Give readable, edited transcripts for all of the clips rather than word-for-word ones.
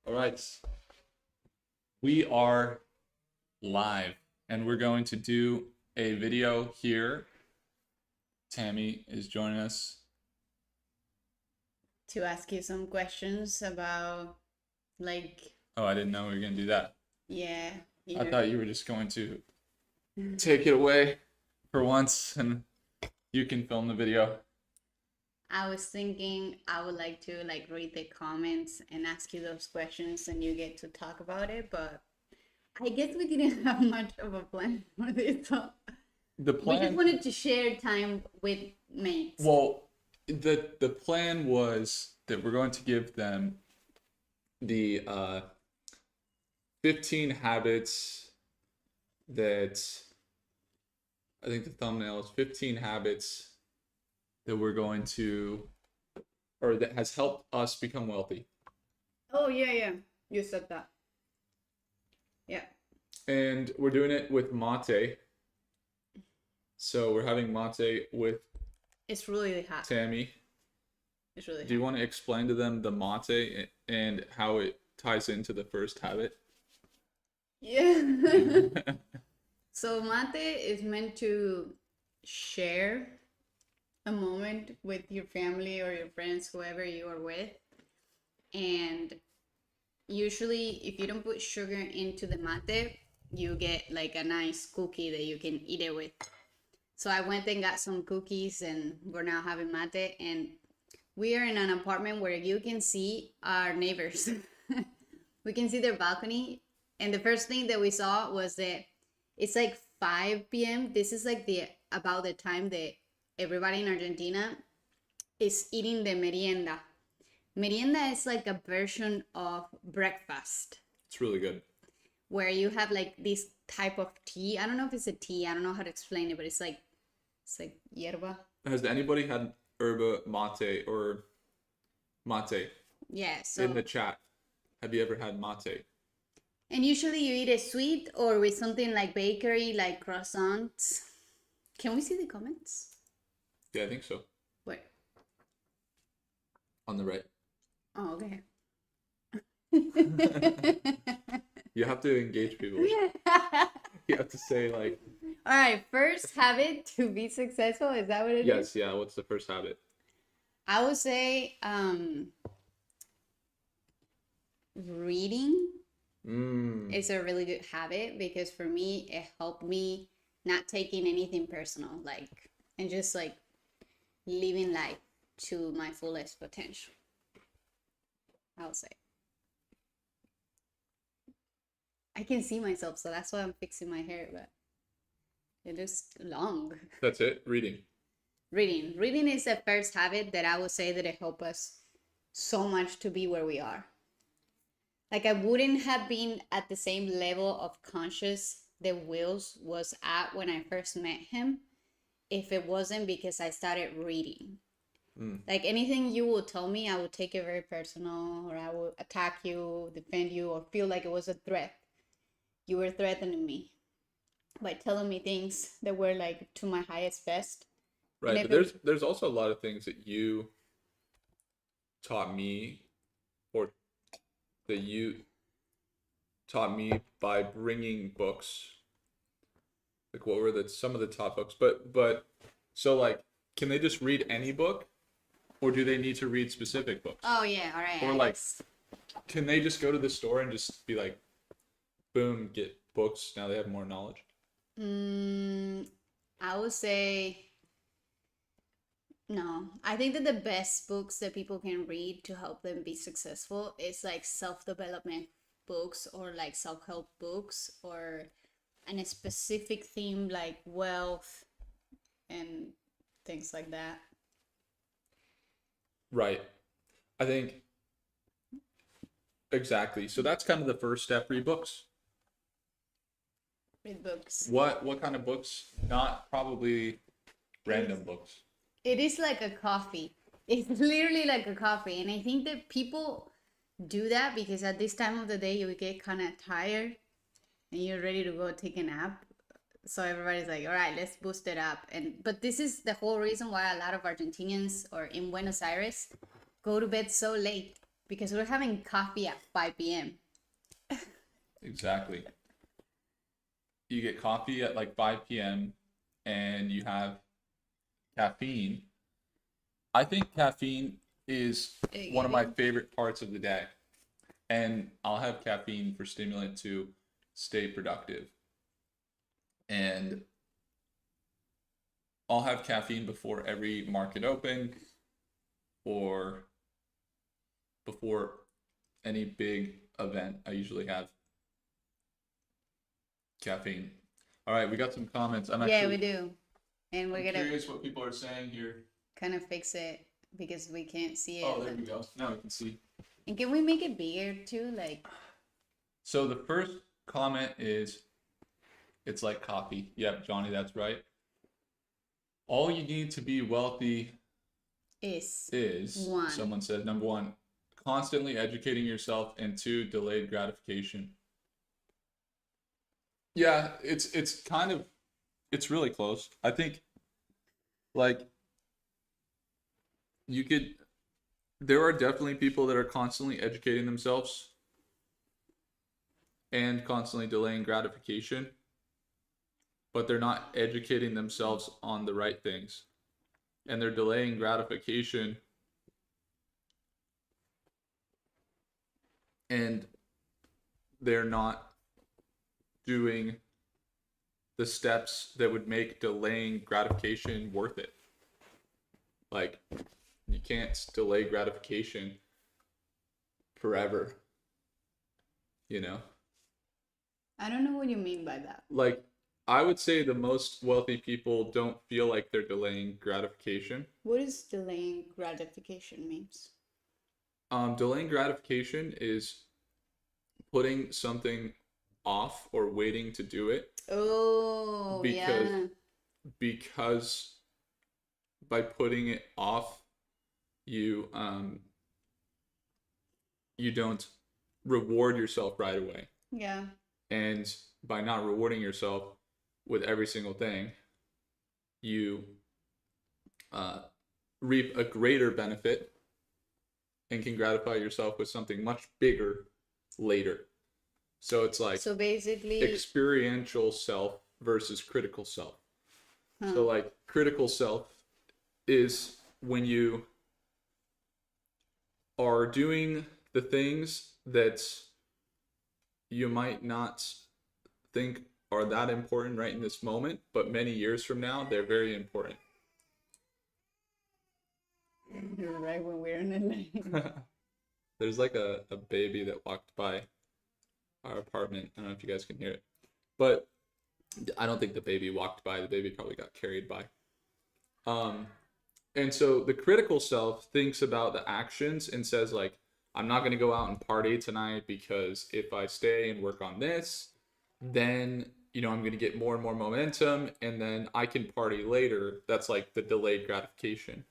All right. We are live and we're going to do a video here. Tammy is joining us. To ask you some questions about, like, Oh, I didn't know we were going to do that. yeah. I thought you were just going to take it away for once and you can film the video. I was thinking I would like to read the comments and ask you those questions and you get to talk about it, but I guess we didn't have much of a plan for this. So The we just plan, wanted to share time with mates. well, the plan was that we're going to give them the 15 habits that I think the thumbnail is 15 habits that we're going to, or that has helped us become wealthy. Oh, yeah. You said that. Yeah. And we're doing it with mate. So we're having mate with It's really hot. Tammy. It's really hot. Do you want to explain to them the mate and how it ties into the first habit? Yeah. So mate is meant to share a moment with your family or your friends, whoever you are with. And usually if you don't put sugar into the mate, you get like a nice cookie that you can eat it with. So I went and got some cookies and we're now having mate, and we are in an apartment where you can see our neighbors. We can see their balcony, and the first thing that we saw was that it's like 5 p.m. This is like about the time that everybody in Argentina is eating the merienda. Merienda is like a version of breakfast It's really good. where you have like this type of tea. I don't know if it's a tea. I don't know how to explain it, but it's like yerba. Has anybody had yerba mate or mate Yeah. So in the chat? Have you ever had mate? and usually you eat it sweet or with something like bakery, like croissants. Can we see the comments? Yeah, I think so. Where? On the right. Oh, okay. You have to engage people. You have to say like, All right, first habit to be successful, is that what it is? yes, yeah, what's the first habit? I would say reading is a really good habit, because for me it helped me not taking anything personal, like, and just like living life to my fullest potential, I would say. I can see myself, so that's why I'm fixing my hair, but it is long. That's it, reading. Reading is the first habit that I would say that it helped us so much to be where we are. Like, I wouldn't have been at the same level of conscious that Wills was at when I first met him if it wasn't because I started reading. Like, anything you would tell me, I would take it very personal, or I would attack you, defend you, or feel like it was a threat. You were threatening me by telling me things that were like to my highest best. Right, but there's also a lot of things that you taught me, or that you taught me by bringing books. Like, what were some of the top books? But so like, can they just read any book, or do they need to read specific books? Oh yeah, all right. Or like, can they just go to the store and just be like, boom, get books? Now they have more knowledge. I would say no. I think that the best books that people can read to help them be successful is like self-development books, or like self-help books, or a specific theme like wealth and things like that. Right. I think exactly. So that's kind of the first step. Read books. Read books. What kind of books? Not probably random books. It is like a coffee. It's literally like a coffee. And I think that people do that because at this time of the day you get kind of tired and you're ready to go take a nap. So everybody's like, all right, let's boost it up. But this is the whole reason why a lot of Argentinians, or in Buenos Aires, go to bed so late. because we're having coffee at 5 p.m. Exactly. You get coffee at like 5 p.m. and you have caffeine. I think caffeine is one of my favorite parts of the day. And I'll have caffeine for stimulant to stay productive. And I'll have caffeine before every market open or before any big event. I usually have caffeine. All right, we got some comments. Yeah, we do. And we're I'm gonna curious what people are saying here. kind of fix it because we can't see it. Oh, there we go. Now we can see. And can we make it bigger too? Like, So the first comment is, it's like coffee. Yep, Johnny, that's right. All you need to be wealthy is one. Someone said, number one, constantly educating yourself, and two, delayed gratification. Yeah, it's kind of, it's really close. I think, like, there are definitely people that are constantly educating themselves and constantly delaying gratification, but they're not educating themselves on the right things. And they're delaying gratification and they're not doing the steps that would make delaying gratification worth it. Like, you can't delay gratification forever, you know? I don't know what you mean by that. Like, I would say the most wealthy people don't feel like they're delaying gratification. What does delaying gratification means? Delaying gratification is putting something off or waiting to do it. Oh, yeah. Because by putting it off, you don't reward yourself right away. Yeah. And by not rewarding yourself with every single thing, you reap a greater benefit and can gratify yourself with something much bigger later. So it's like, so basically, experiential self versus critical self. So like, critical self is when you are doing the things that you might not think are that important right in this moment, but many years from now, they're very important. You're right, when we're in LA. There's like a baby that walked by our apartment. I don't know if you guys can hear it, but I don't think the baby walked by. The baby probably got carried by. And so the critical self thinks about the actions and says, like, I'm not going to go out and party tonight because if I stay and work on this, then, you know, I'm going to get more and more momentum and then I can party later. That's like the delayed gratification.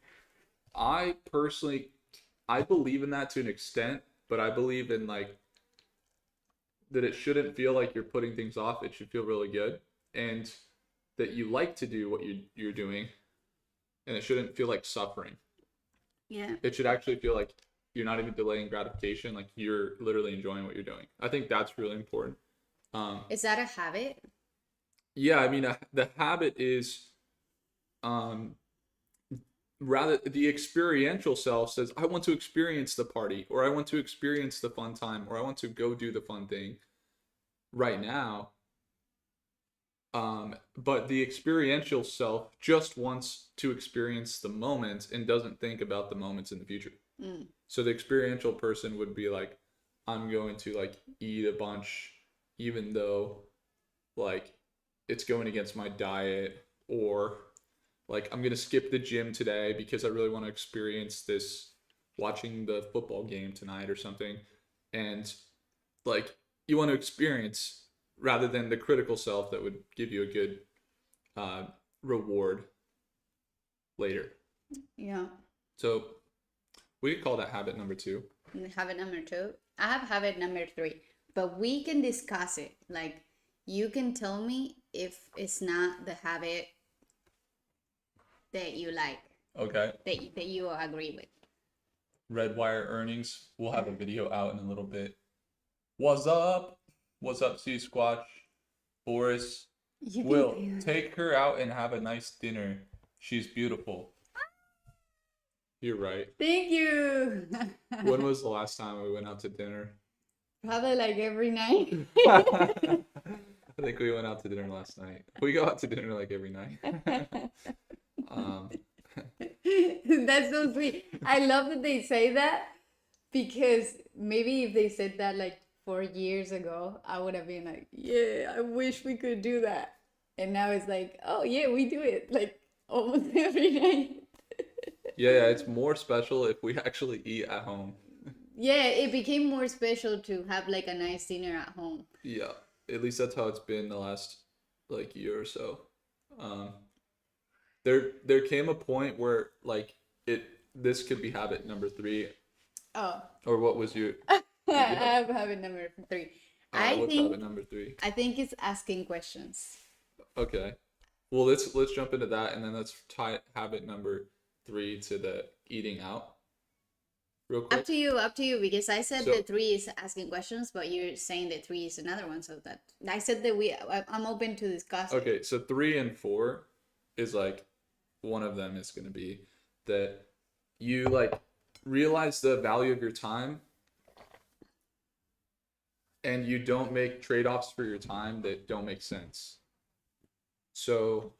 I personally, I believe in that to an extent, but I believe in like that it shouldn't feel like you're putting things off. It should feel really good, and that you like to do what you're doing, and it shouldn't feel like suffering. Yeah. It should actually feel like you're not even delaying gratification, like you're literally enjoying what you're doing. I think that's really important. Is that a habit? Yeah, I mean, the habit is rather the experiential self says, I want to experience the party, or I want to experience the fun time, or I want to go do the fun thing right now. But the experiential self just wants to experience the moment and doesn't think about the moments in the future. So the experiential person would be like, I'm going to like eat a bunch even though like it's going against my diet, or like I'm gonna skip the gym today because I really want to experience this, watching the football game tonight or something. And like, you want to experience rather than the critical self that would give you a good reward later. Yeah. So we could call that habit number 2. Habit number 2. I have habit number 3, but we can discuss it. Like, you can tell me if it's not the habit that you like. Okay. That you agree with. RedWire Earnings. We'll have a video out in a little bit. What's up? What's up, C Squatch? Boris. You Will, can take her out and have a nice dinner. She's beautiful. You're right. Thank you. When was the last time we went out to dinner? Probably like every night. I think we went out to dinner last night. We go out to dinner like every night. That's so sweet. I love that they say that because maybe if they said that like 4 years ago, I would have been like, yeah, I wish we could do that. And now it's like, oh yeah, we do it like almost every night. Yeah, it's more special if we actually eat at home. Yeah, it became more special to have like a nice dinner at home. Yeah, at least that's how it's been the last like year or so. There came a point where like this could be habit number 3. Oh, Or what was your? I have habit number 3. What's habit number 3? I think it's asking questions. Okay, well let's jump into that, and then let's tie habit number 3 to the eating out. Real quick. Up to you, because I said So- that 3 is asking questions, but you're saying that 3 is another one. So that I said that I'm open to discuss. Okay, so 3 and 4 is like one of them is going to be that you like realize the value of your time and you don't make trade-offs for your time that don't make sense. So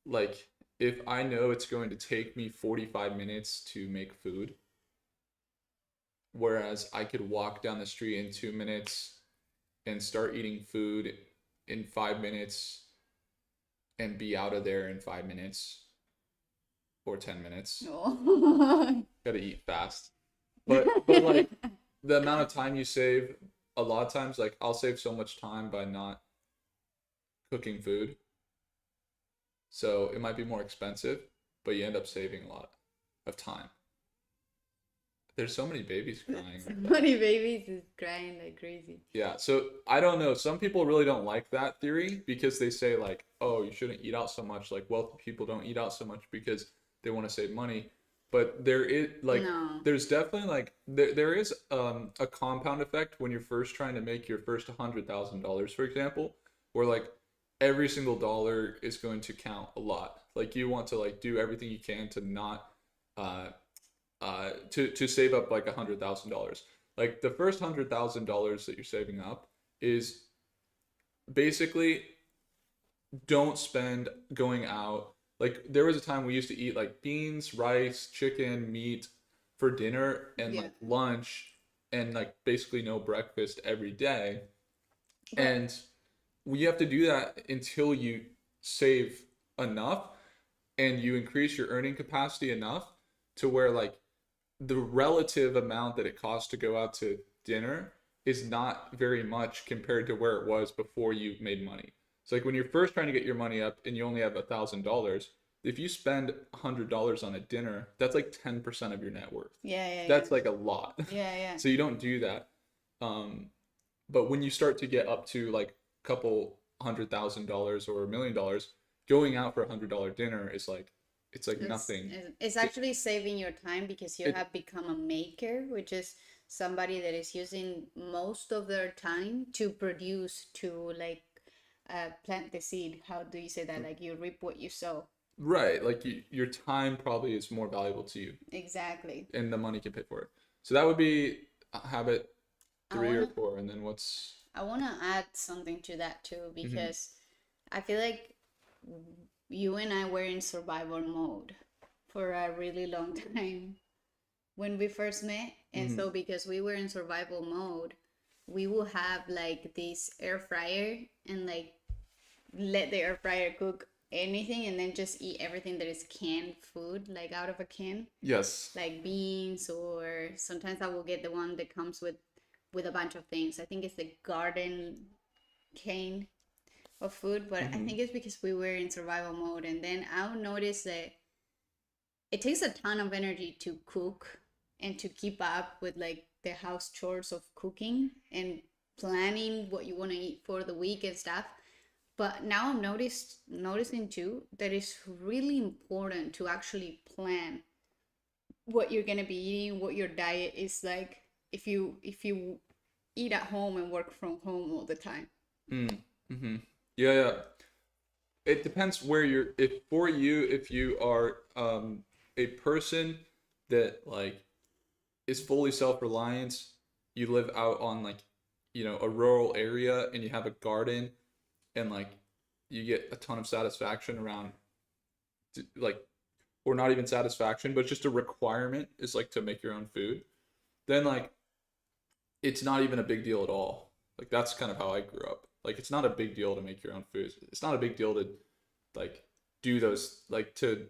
like if I know it's going to take me 45 minutes to make food, whereas I could walk down the street in 2 minutes and start eating food in 5 minutes and be out of there in 5 minutes or 10 minutes. No. Gotta eat fast. But like the amount of time you save, a lot of times, like I'll save so much time by not cooking food. So it might be more expensive, but you end up saving a lot of time. There's so many babies crying. So many babies is crying like crazy. Yeah, so I don't know. Some people really don't like that theory because they say like, oh, you shouldn't eat out so much. Like wealthy people don't eat out so much because they want to save money. But there is like, No. there's definitely like, there is a compound effect when you're first trying to make your first $100,000, for example, where like every single dollar is going to count a lot. Like you want to like do everything you can to not, to save up like $100,000. Like the first $100,000 that you're saving up is basically don't spend going out. Like there was a time we used to eat like beans, rice, chicken, meat for dinner and Yeah. like lunch and like basically no breakfast every day. And you have to do that until you save enough and you increase your earning capacity enough to where like the relative amount that it costs to go out to dinner is not very much compared to where it was before you made money. So like when you're first trying to get your money up and you only have $1,000, if you spend $100 on a dinner, that's like 10% of your net worth. Yeah. That's like a lot. Yeah. So you don't do that. But when you start to get up to like a couple $100,000 or $1 million, going out for $100 dinner is like, it's like nothing. It's actually saving your time because you have become a maker, which is somebody that is using most of their time to produce, to like plant the seed. How do you say that? Like you reap what you sow. Right. Like your time probably is more valuable to you. Exactly. And the money can pay for it. So that would be habit 3 or 4. And then I want to add something to that too, because I feel like you and I were in survival mode for a really long time when we first met. And so because we were in survival mode, we will have like this air fryer and like let the air fryer cook anything and then just eat everything that is canned food, like out of a can. yes. Like beans, or sometimes I will get the one that comes with a bunch of things. I think it's the garden cane of food, but I think it's because we were in survival mode. And then I'll notice that it takes a ton of energy to cook and to keep up with like the house chores of cooking and planning what you want to eat for the week and stuff. But now I'm noticing too that it's really important to actually plan what you're gonna be eating, what your diet is like if you eat at home and work from home all the time. Mm-hmm. Yeah, yeah. It depends where you're. If you are a person that like is fully self-reliant, you live out on like a rural area and you have a garden and like you get a ton of satisfaction around like or not even satisfaction but just a requirement is like to make your own food, then like it's not even a big deal at all. Like that's kind of how I grew up. Like it's not a big deal to make your own food. It's not a big deal to like do those like to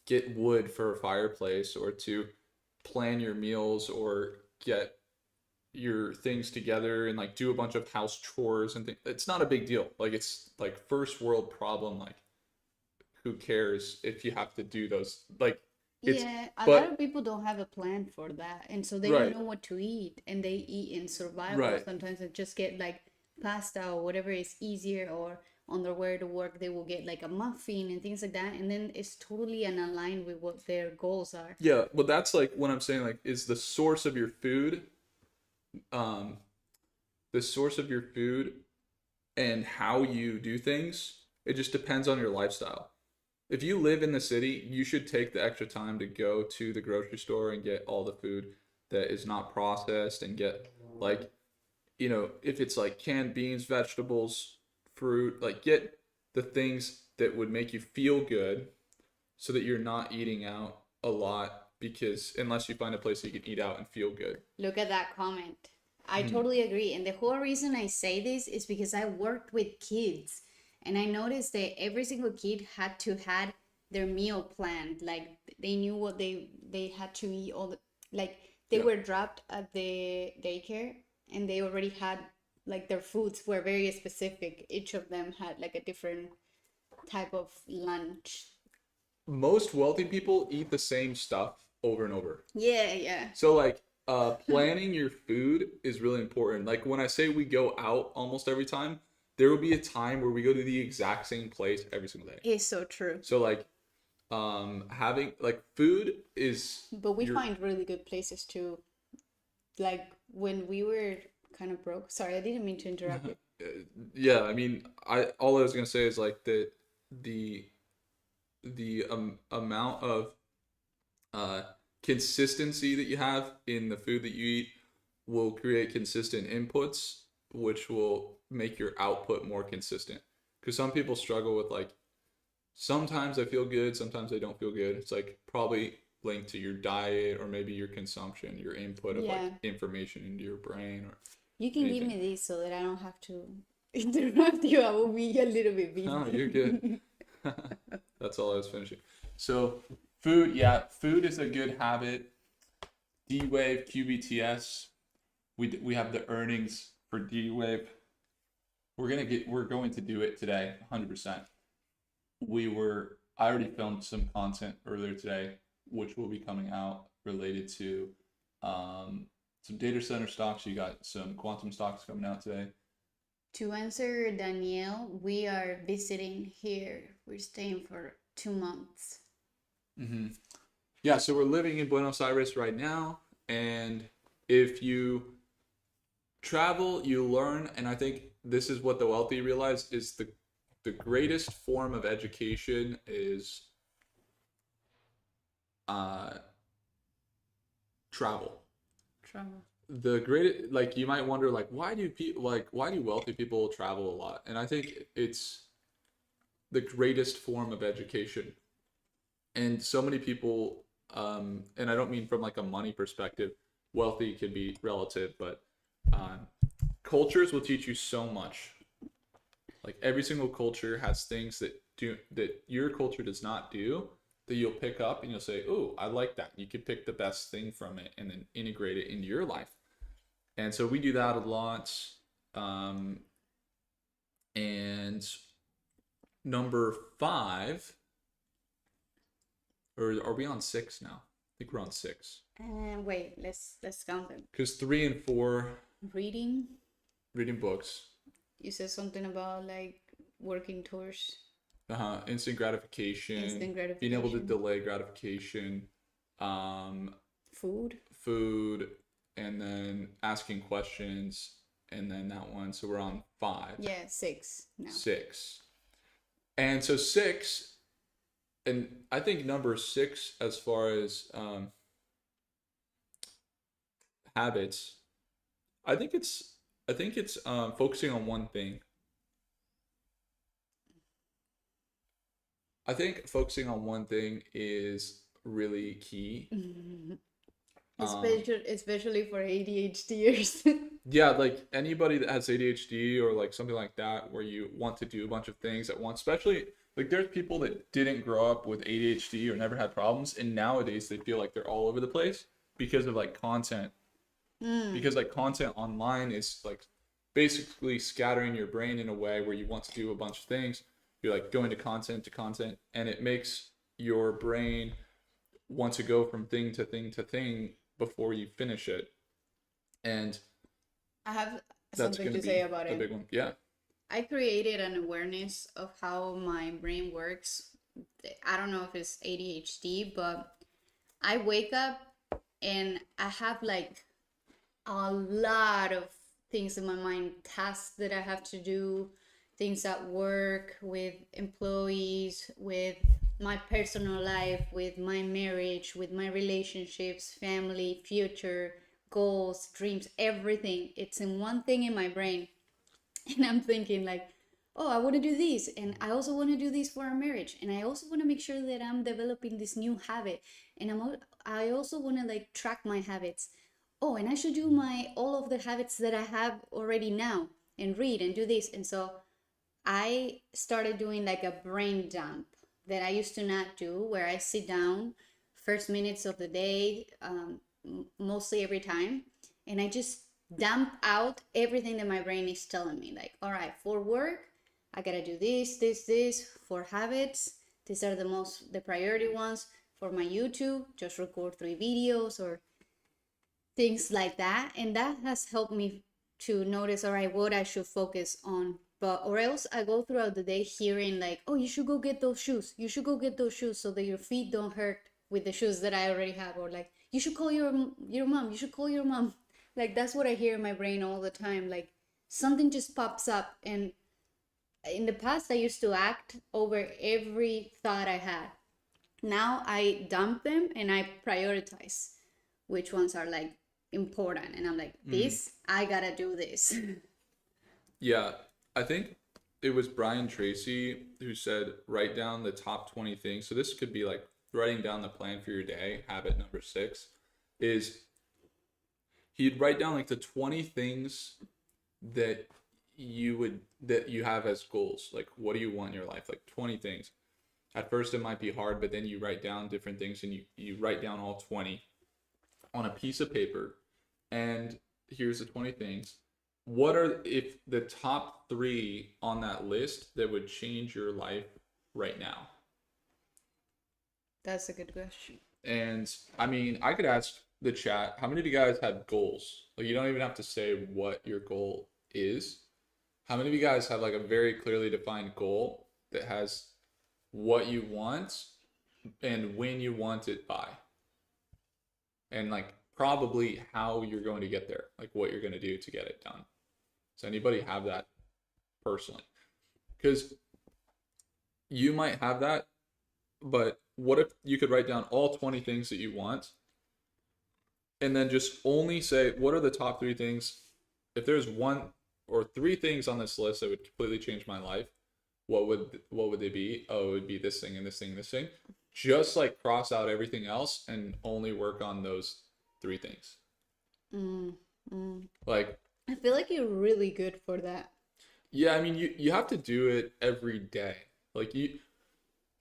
get wood for a fireplace or to plan your meals or get your things together and like do a bunch of house chores and things. It's not a big deal. Like it's like first world problem. Like who cares if you have to do those? Like it's Yeah, a lot of but people don't have a plan for that, and so they don't right, know what to eat, and they eat in survival right. sometimes and just get like pasta or whatever is easier, or on their way to work they will get like a muffin and things like that, and then it's totally unaligned with what their goals are. Yeah, well that's like what I'm saying like is um the source of your food and how you do things. It just depends on your lifestyle. If you live in the city, you should take the extra time to go to the grocery store and get all the food that is not processed and get like, if it's like canned beans, vegetables, fruit, like get the things that would make you feel good so that you're not eating out a lot because unless you find a place that you can eat out and feel good. Look at that comment. I Mm. totally agree. And the whole reason I say this is because I worked with kids and I noticed that every single kid had to had their meal planned. Like they knew what they had to eat all the like they Yeah. were dropped at the daycare and they already had like their foods were very specific. Each of them had like a different type of lunch. Most wealthy people eat the same stuff over and over. Yeah, yeah. So like planning your food is really important. Like when I say we go out almost every time, there will be a time where we go to the exact same place every single day. It's so true. So like having like food is But we your find really good places too. Like when we were kind of broke. Sorry, I didn't mean to interrupt you. yeah, I mean I all I was gonna say is like the amount of uh consistency that you have in the food that you eat will create consistent inputs, which will make your output more consistent. Because some people struggle with like sometimes I feel good, sometimes I don't feel good. It's like probably linked to your diet or maybe your consumption, your input of Yeah. like information into your brain or You can give anything. me these so that I don't have to interrupt you. I will be a little bit busy. Oh, you're good. That's all I was finishing. So, food, yeah, food is a good habit. D Wave, QBTS. We have the earnings for D Wave. We're going to do it today, 100%. I already filmed some content earlier today, which will be coming out related to some data center stocks. You got some quantum stocks coming out today. To answer Danielle, we are visiting here. We're staying for 2 months. Mm-hmm. Yeah, so we're living in Buenos Aires right now, and if you travel, you learn, and I think this is what the wealthy realize is the greatest form of education is uh travel. Travel. The great like you might wonder like why do wealthy people travel a lot? And I think it's the greatest form of education. And so many people and I don't mean from like a money perspective, wealthy can be relative, but um cultures will teach you so much. Like every single culture has things that your culture does not do that you'll pick up and you'll say, "Oh, I like that." You could pick the best thing from it and then integrate it into your life. And so we do that a lot. Um, and number 5, or are we on 6 now? I think we're on 6. Wait, let's count them. Because 3 and 4, Reading. reading books. You said something about like working towards Instant gratification. instant Being able to gratification. delay gratification. Food. food, and then asking questions, and then that one. So we're on 5. Yeah, 6 now. 6. And so 6, and I think number 6 as far as habits, I think it's focusing on one thing. I think focusing on one thing is really key. Especially for ADHDers. Yeah, like anybody that has ADHD or like something like that, where you want to do a bunch of things at once, especially like there's people that didn't grow up with ADHD or never had problems, and nowadays they feel like they're all over the place because of like content. Because like content online is like basically scattering your brain in a way where you want to do a bunch of things. You're like going to content, and it makes your brain want to go from thing to thing to thing before you finish it. And I have that's something going to to say be about a it. big one. Yeah. I created an awareness of how my brain works. I don't know if it's ADHD, but I wake up and I have like a lot of things in my mind, tasks that I have to do, things at work, with employees, with my personal life, with my marriage, with my relationships, family, future, goals, dreams, everything. It's in one thing in my brain. And I'm thinking like, oh, I want to do this, and I also want to do this for our marriage, and I also want to make sure that I'm developing this new habit, and I also want to like track my habits. Oh, and I should do my all of the habits that I have already now, and read and do this. And so I started doing like a brain dump that I used to not do, where I sit down first minutes of the day, mostly every time, and I just dump out everything that my brain is telling me. Like, all right, for work, I gotta do this, this, this. For habits, these are the priority ones. For my YouTube, just record 3 videos or things like that. And that has helped me to notice, all right, what I should focus on. But or else I go throughout the day hearing like, oh, you should go get those shoes. You should go get those shoes so that your feet don't hurt with the shoes that I already have. Or like, you should call your mom. You should call your mom. Like that's what I hear in my brain all the time. Like something just pops up. And in the past I used to act over every thought I had. Now I dump them and I prioritize which ones are like important. And I'm like, this, I gotta do this. Yeah. I think it was Brian Tracy who said, write down the top 20 things. So this could be like writing down the plan for your day. Habit number 6 is he'd write down like the 20 things that you have as goals. Like, what do you want in your life? Like 20 things. At first it might be hard, but then you write down different things, and you write down all 20 on a piece of paper. And here's the 20 things. What are if the top 3 on that list that would change your life right now? That's a good question. And I mean, I could ask the chat, how many of you guys have goals? Like, you don't even have to say what your goal is. How many of you guys have like a very clearly defined goal that has what you want and when you want it by? And like probably how you're going to get there, like what you're going to do to get it done. Does anybody have that personally? Because you might have that, but what if you could write down all 20 things that you want and then just only say, what are the top 3 things? If there's 1 or 3 things on this list that would completely change my life, what would they be? Oh, it would be this thing and this thing and this thing. Just like cross out everything else and only work on those 3 things. Like, I feel like you're really good for that. yeah, I mean, you have to do it every day. Like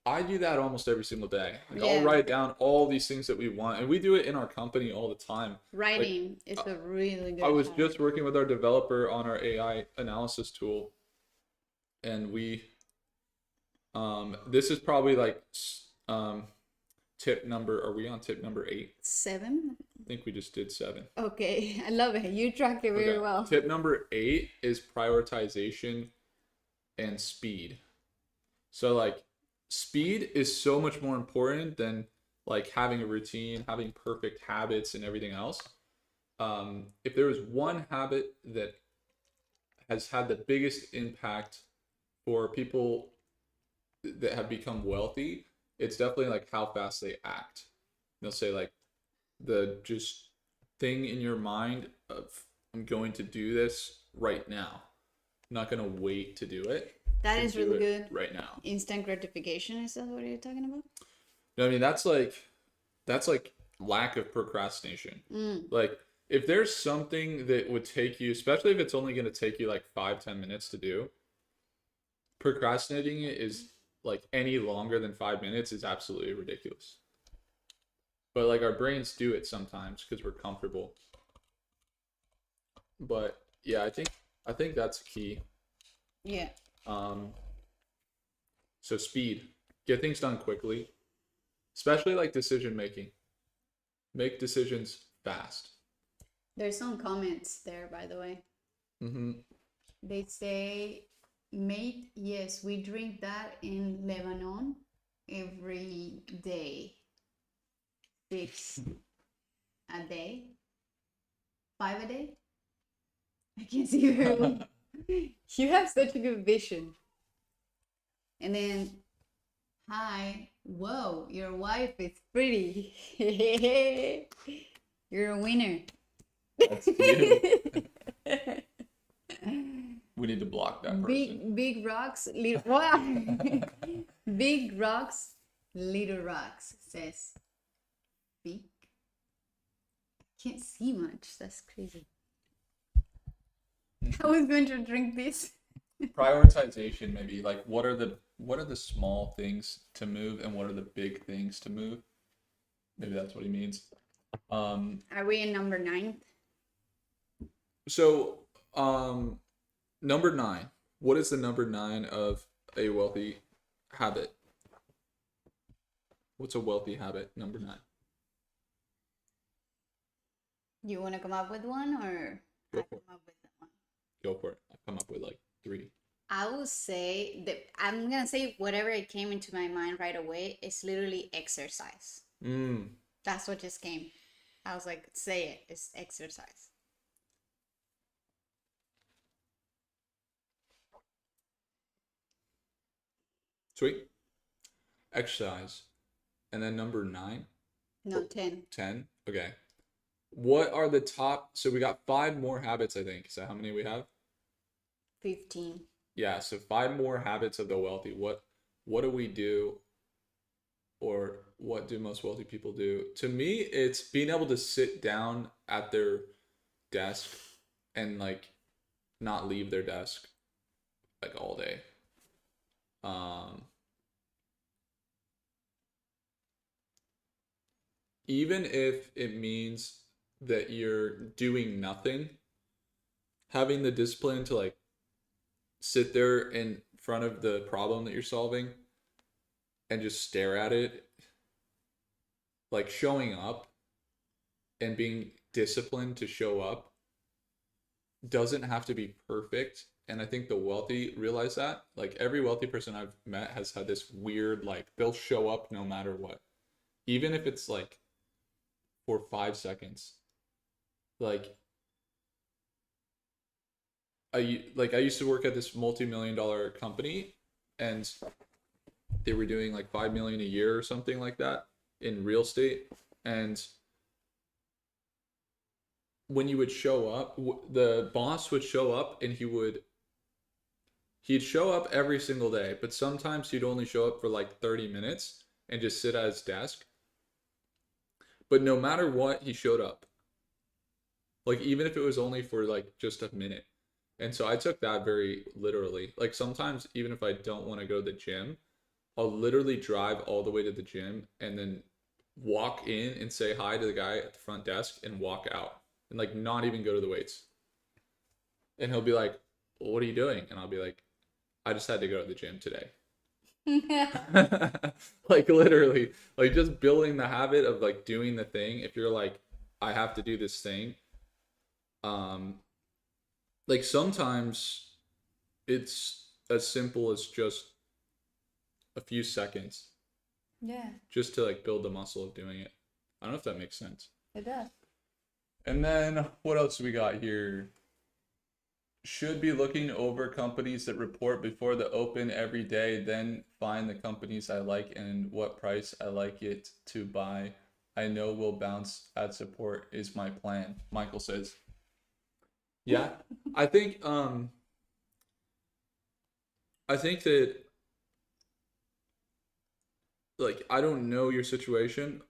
I do that almost every single day. Like I'll write down all these things that we want, and we do it in our company all the time. Writing is a really good I was habit. just working with our developer on our AI analysis tool, and this is probably like tip number. Are we on tip number 8? 7? I think we just did 7. Okay, I love it. You tracked it very well. Tip number 8 is prioritization and speed. So like speed is so much more important than like having a routine, having perfect habits and everything else. If there was one habit that has had the biggest impact for people that have become wealthy, it's definitely like how fast they act. They'll say like the just thing in your mind of I'm going to do this right now. I'm not gonna wait to do it. That Gonna is do really it good. right now. Instant gratification, is that what you're talking about? No, I mean that's like lack of procrastination. Like if there's something that would take you, especially if it's only gonna take you like 5-10 minutes to do, procrastinating it is like any longer than 5 minutes is absolutely ridiculous. But like our brains do it sometimes because we're comfortable. But yeah, I think that's key. Yeah. Um, so speed, get things done quickly, especially like decision making. Make decisions fast. There's some comments there, by the way. Mm-hmm. They say, mate, yes, we drink that in Lebanon every day. 6 a day? 5 a day? I can't see very well. You have such a good vision. And then, hi, whoa, your wife is pretty. You're a winner. That's you. We need to block that person. Big rocks, little big rocks, little rocks, says big. Can't see much. That's crazy. I was going to drink this. Prioritization, maybe like what are the small things to move and what are the big things to move? Maybe that's what he means. Are we in number 9? So number 9. What is the number 9 of a wealthy habit? What's a wealthy habit? Number 9. You want to come up with one, or Go I for it. come up with one? Go for it. I've come up with like 3. I will say that I'm gonna say whatever it came into my mind right away. It's literally exercise. That's what just came. I was like, say it. It's exercise. Sweet. Exercise. And then number 9. No, 10. 10. Okay. What are the top? So we got 5 more habits, I think. So how many we have? 15. Yeah, so 5 more habits of the wealthy. What do we do, or what do most wealthy people do? To me, it's being able to sit down at their desk and like not leave their desk like all day. Even if it means that you're doing nothing, having the discipline to like sit there in front of the problem that you're solving and just stare at it, like showing up and being disciplined to show up doesn't have to be perfect. And I think the wealthy realize that. Like every wealthy person I've met has had this weird, like they'll show up no matter what, even if it's like for 5 seconds. Like I used to work at this multi-million-dollar company, and they were doing like 5 million a year or something like that in real estate. And when you would show up, the boss would show up and he'd show up every single day, but sometimes he'd only show up for like 30 minutes and just sit at his desk. But no matter what, he showed up. Like even if it was only for like just a minute. And so I took that very literally. Like sometimes even if I don't want to go to the gym, I'll literally drive all the way to the gym and then walk in and say hi to the guy at the front desk and walk out and like not even go to the weights. And he'll be like, well, "What are you doing?" And I'll be like, "I just had to go to the gym today." Like literally, like just building the habit of like doing the thing. If you're like, I have to do this thing, like sometimes it's as simple as just a few seconds Yeah, just to like build the muscle of doing it. I don't know if that makes sense. it does. And then what else do we got here? Should be looking over companies that report before the open every day, then find the companies I like and what price I like it to buy. I know will bounce ad support is my plan. Michael says. Yeah. I think that like I don't know your situation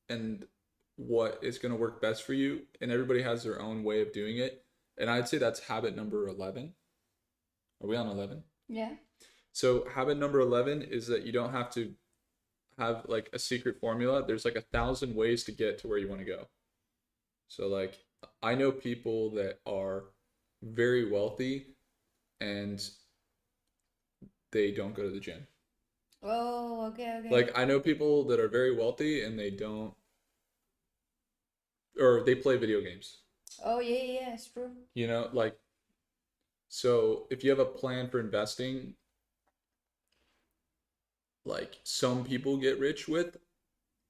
and what is going to work best for you, and everybody has their own way of doing it. And I'd say that's habit number 11. Are we on 11? Yeah. So habit number 11 is that you don't have to have like a secret formula. There's like 1,000 ways to get to where you want to go. So like I know people that are very wealthy and they don't go to the gym. Oh, okay, okay. Like I know people that are very wealthy and they don't, or they play video games. Oh, yeah, yeah, yeah, it's true. You know, like so if you have a plan for investing, like some people get rich with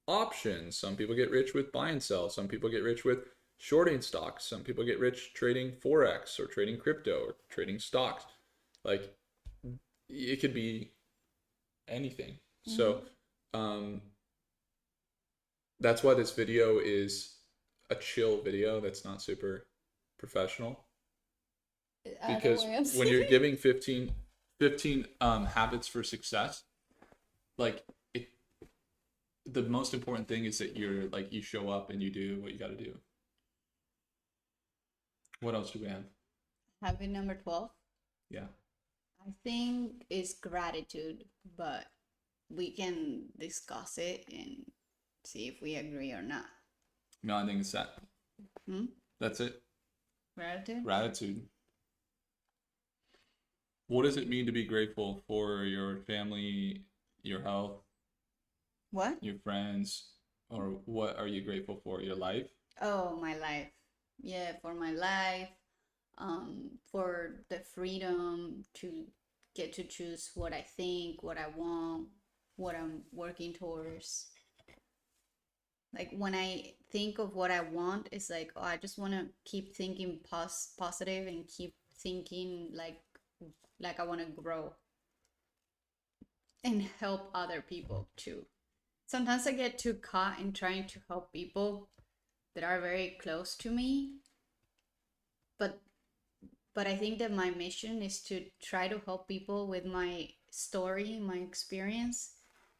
options, some people get rich with buy and sell, some people get rich with shorting stocks, some people get rich trading forex or trading crypto or trading stocks. Like it could be anything. So that's why this video is a chill video that's not super professional, because when you're giving 15 habits for success, like it, the most important thing is that you're like you show up and you do what you got to do. What else do we have? Habit number 12. Yeah. I think is gratitude, but we can discuss it and see if we agree or not. No, I think it's that. That's it. Gratitude? Gratitude. What does it mean to be grateful for your family, your health, What? your friends, or what are you grateful for? Your life? Oh, my life. Yeah, for my life. For the freedom to get to choose what I think, what I want, what I'm working towards. Like when I think of what I want, it's like, oh, I just want to keep thinking positive and keep thinking like I want to grow and help other people too. Sometimes I get too caught in trying to help people that are very close to me, but I think that my mission is to try to help people with my story, my experience,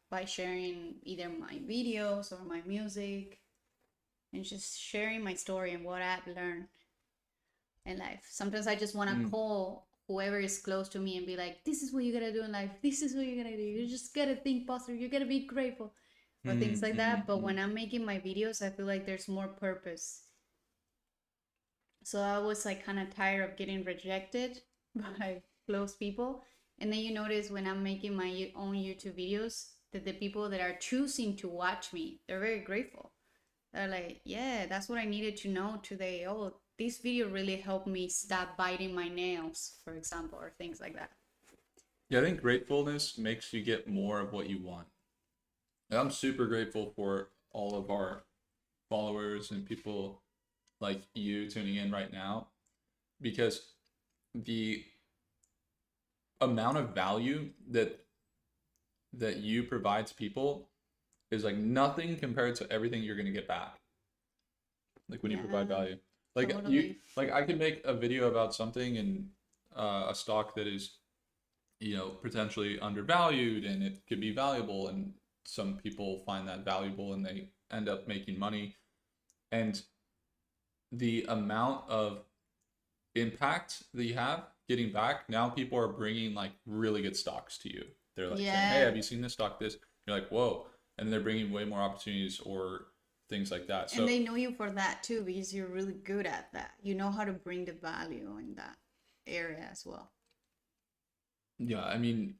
by sharing either my videos or my music and just sharing my story and what I've learned in life. Sometimes I just want to call whoever is close to me and be like, this is what you gotta do in life. This is what you gotta do. You just gotta think positive. You gotta be grateful or things like that. But when I'm making my videos, I feel like there's more purpose. So I was like kind of tired of getting rejected by close people. And then you notice when I'm making my own YouTube videos that the people that are choosing to watch me, they're very grateful. They're like, yeah, that's what I needed to know today. Oh, this video really helped me stop biting my nails, for example, or things like that. Yeah, I think gratefulness makes you get more of what you want. And I'm super grateful for all of our followers and people like you tuning in right now, because the amount of value that you provide to people is like nothing compared to everything you're going to get back. Like when you provide value, like totally. I could make a video about something and a stock that is, you know, potentially undervalued, and it could be valuable, and some people find that valuable and they end up making money. And the amount of impact that you have getting back, now people are bringing like really good stocks to you. They're like saying, hey, have you seen this stock? This, you're like, whoa. And they're bringing way more opportunities or things like that. So, and they know you for that too, because you're really good at that. You know how to bring the value in that area as well. yeah, I mean,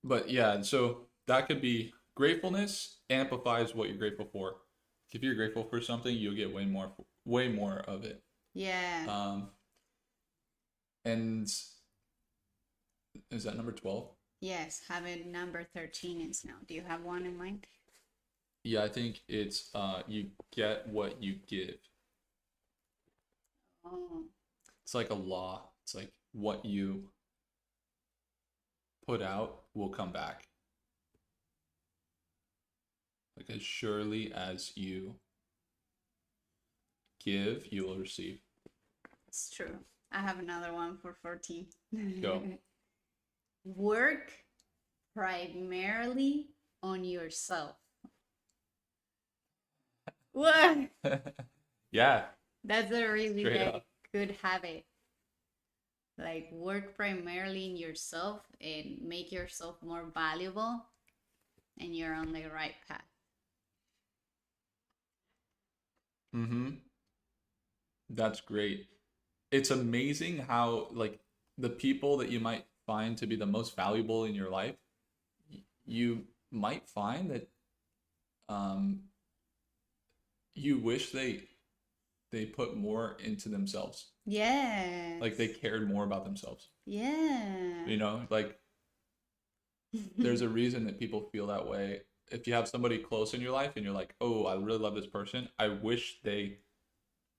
but yeah, so that could be gratefulness amplifies what you're grateful for. If you're grateful for something, you'll get way more of it. Yeah. And is that number 12? Yes, habit number 13 is now. Do you have one in mind? Yeah, I think it's you get what you give. Oh, It's like a law. It's like what you put out will come back. Like as surely as you give, you will receive. it's true. I have another one for 14. Go. Work primarily on yourself. What? Yeah, That's a really straight like up. good habit. Like work primarily in yourself and make yourself more valuable, and you're on the right path. Mm-hmm. That's great. It's amazing how like the people that you might find to be the most valuable in your life, you might find that um you wish they put more into themselves. Yes. Like they cared more about themselves. Yeah. You know, like there's a reason that people feel that way. If you have somebody close in your life and you're like, "Oh, I really love this person. I wish they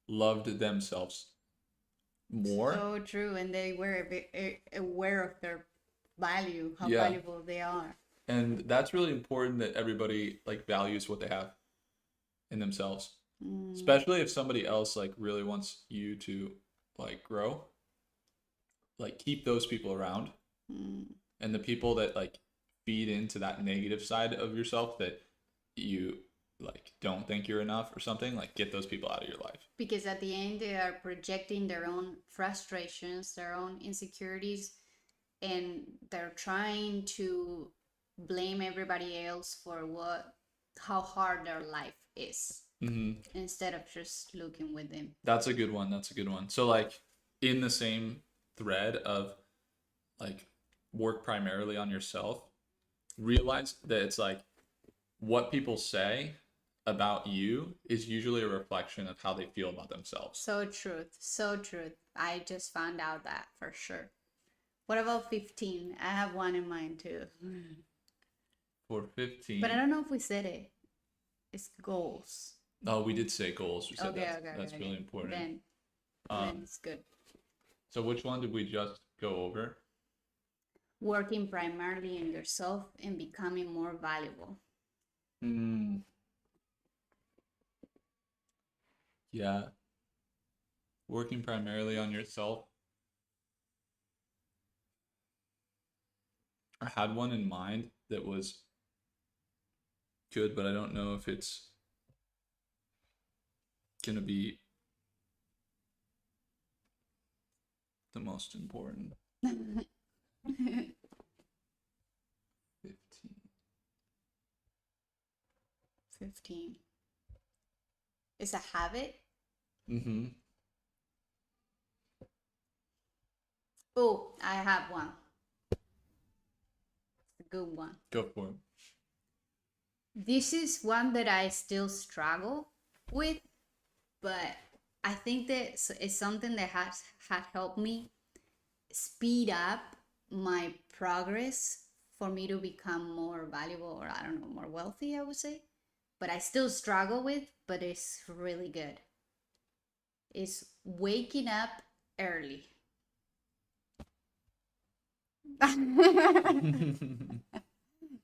loved themselves more." So true, and they were a bit aware of their value, how Yeah. valuable they are. And that's really important that everybody like values what they have in themselves. Especially if somebody else like really wants you to like grow. Like keep those people around. And the people that like feed into that negative side of yourself that you like don't think you're enough or something, like get those people out of your life. Because at the end, they are projecting their own frustrations, their own insecurities, and they're trying to blame everybody else for how hard their life is, instead of just looking with them. That's a good one. That's a good one. So like in the same thread of like work primarily on yourself, realize that it's like what people say about you is usually a reflection of how they feel about themselves. So truth, so truth. I just found out that for sure. What about 15? I have one in mind too. For 15. But I don't know if we said it. It's goals. Oh, we did say goals. We said Okay, that's really important. Then it's good. So which one did we just go over? Working primarily in yourself and becoming more valuable. Yeah. Working primarily on yourself. I had one in mind that was good, but I don't know if it's gonna be the most important. 15. 15. It's a habit. Oh, I have one. A good one. Go for it. This is one that I still struggle with, but I think that it's something that had helped me speed up my progress for me to become more valuable, or I don't know, more wealthy, I would say. But I still struggle with, but it's really good. It's waking up early.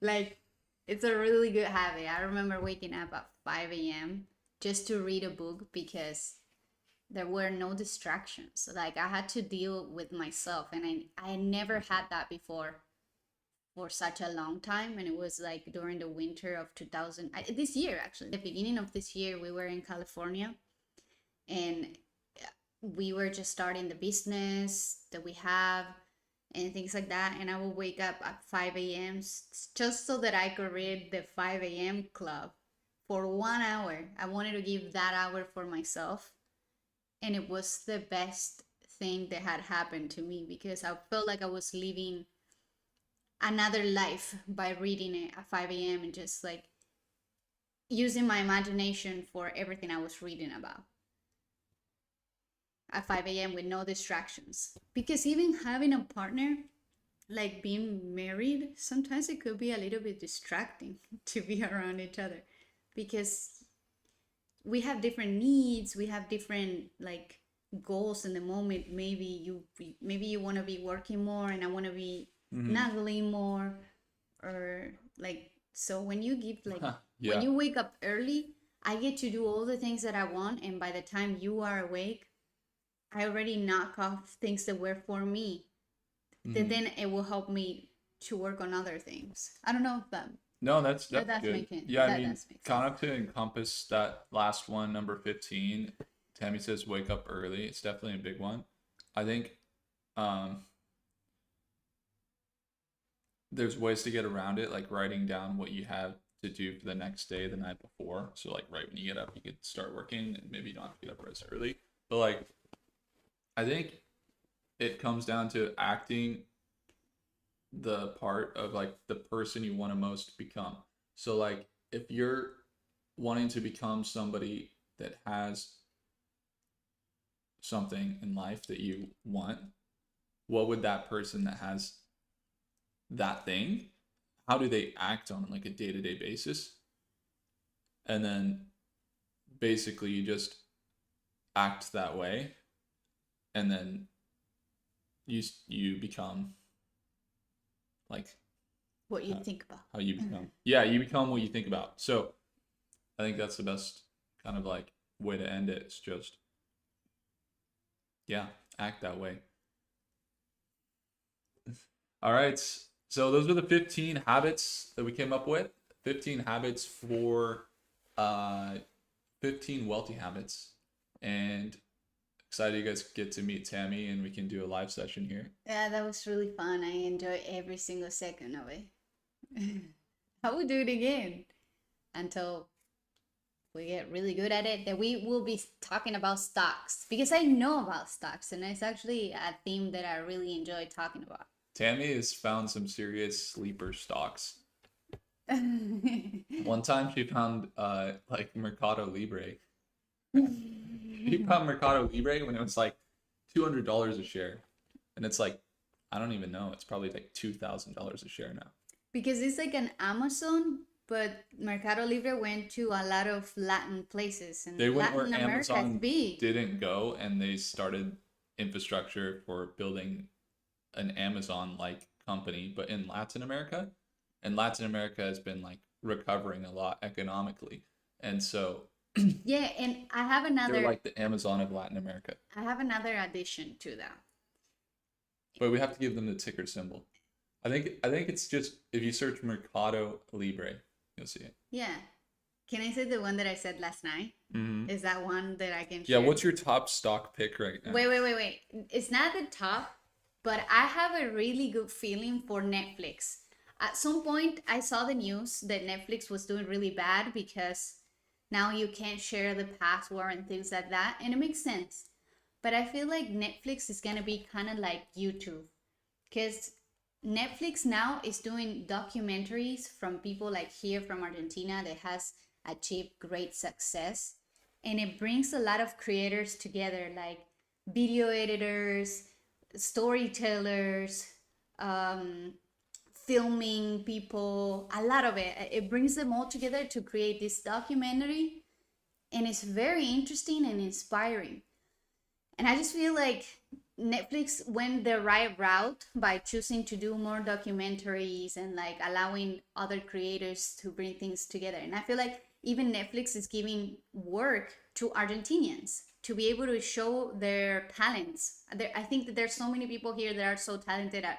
Like, it's a really good habit. I remember waking up at 5 a.m. just to read a book because there were no distractions. Like, I had to deal with myself, and I never had that before for such a long time. And it was like during the winter of 2000, this year actually, the beginning of this year, we were in California, and we were just starting the business that we have and things like that. And I would wake up at 5 a.m. just so that I could read the 5 a.m. club for 1 hour. I wanted to give that hour for myself. And it was the best thing that had happened to me because I felt like I was living another life by reading it at 5 a.m. and just like using my imagination for everything I was reading about at 5 a.m. with no distractions. Because even having a partner like being married, sometimes it could be a little bit distracting to be around each other because we have different needs, we have different like goals in the moment. Maybe you want to be working more and I want to be snuggling more, or like, so when you give like when Yeah. you wake up early, I get to do all the things that I want, and by the time you are awake, I already knock off things that were for me. Then it will help me to work on other things. I don't know if No, that's that's good. making Yeah, I that mean, does make kind sense. of to encompass that last one, number 15, Tammy says wake up early. It's definitely a big one. I think um there's ways to get around it, like writing down what you have to do for the next day the night before. So like right when you get up, you could start working, and maybe you don't have to get up as early. But like I think it comes down to acting the part of like the person you want to most become. So like if you're wanting to become somebody that has something in life that you want, what would that person that has that thing, how do they act on like a day-to-day basis? And then basically you just act that way, and then you become like What you think about. how you become. Yeah, you become what you think about. So I think that's the best kind of like way to end it. It's just, yeah, act that way. All right. So those are the 15 habits that we came up with. 15 habits for 15 wealthy habits. And excited you guys get to meet Tammy and we can do a live session here. Yeah, that was really fun. I enjoy every single second of it. I will do it again until we get really good at it. That we will be talking about stocks because I know about stocks and it's actually a theme that I really enjoy talking about. Tammy has found some serious sleeper stocks. One time she found like Mercado Libre. She found Mercado Libre when it was like $200 a share, and it's like I don't even know. It's probably like $2,000 a share now. Because it's like an Amazon, but Mercado Libre went to a lot of Latin places, and They went Latin where America is Amazon big. didn't go, and they started infrastructure for building an Amazon like company, but in Latin America. And Latin America has been like recovering a lot economically. And so Yeah, and they're like the Amazon of Latin America. I have another addition to that. But we have to give them the ticker symbol. I think it's just if you search Mercado Libre, you'll see it. Yeah. Can I say the one that I said last night? Mm-hmm. Is that one that I can Yeah, share? what's your top stock pick right now? Wait. It's not the top, but I have a really good feeling for Netflix. At some point, I saw the news that Netflix was doing really bad because now you can't share the password and things like that, and it makes sense. But I feel like Netflix is gonna be kind of like YouTube, because Netflix now is doing documentaries from people like here from Argentina that has achieved great success, and it brings a lot of creators together, like video editors, storytellers, um, filming people, a lot of it. It brings them all together to create this documentary, and it's very interesting and inspiring. And I just feel like Netflix went the right route by choosing to do more documentaries and like allowing other creators to bring things together. And I feel like even Netflix is giving work to Argentinians to be able to show their talents. I think that there's so many people here that are so talented at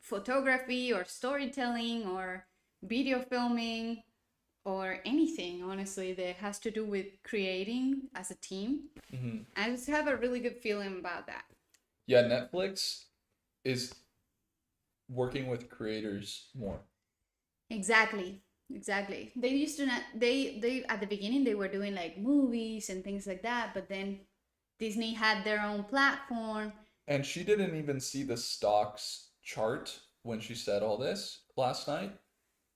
photography or storytelling or video filming or anything, honestly, that has to do with creating as a team. Mm-hmm. I just have a really good feeling about that. Yeah, Netflix is working with creators more. Exactly. They used to not, they at the beginning they were doing like movies and things like that, but then Disney had their own platform. And she didn't even see the stocks chart when she said all this last night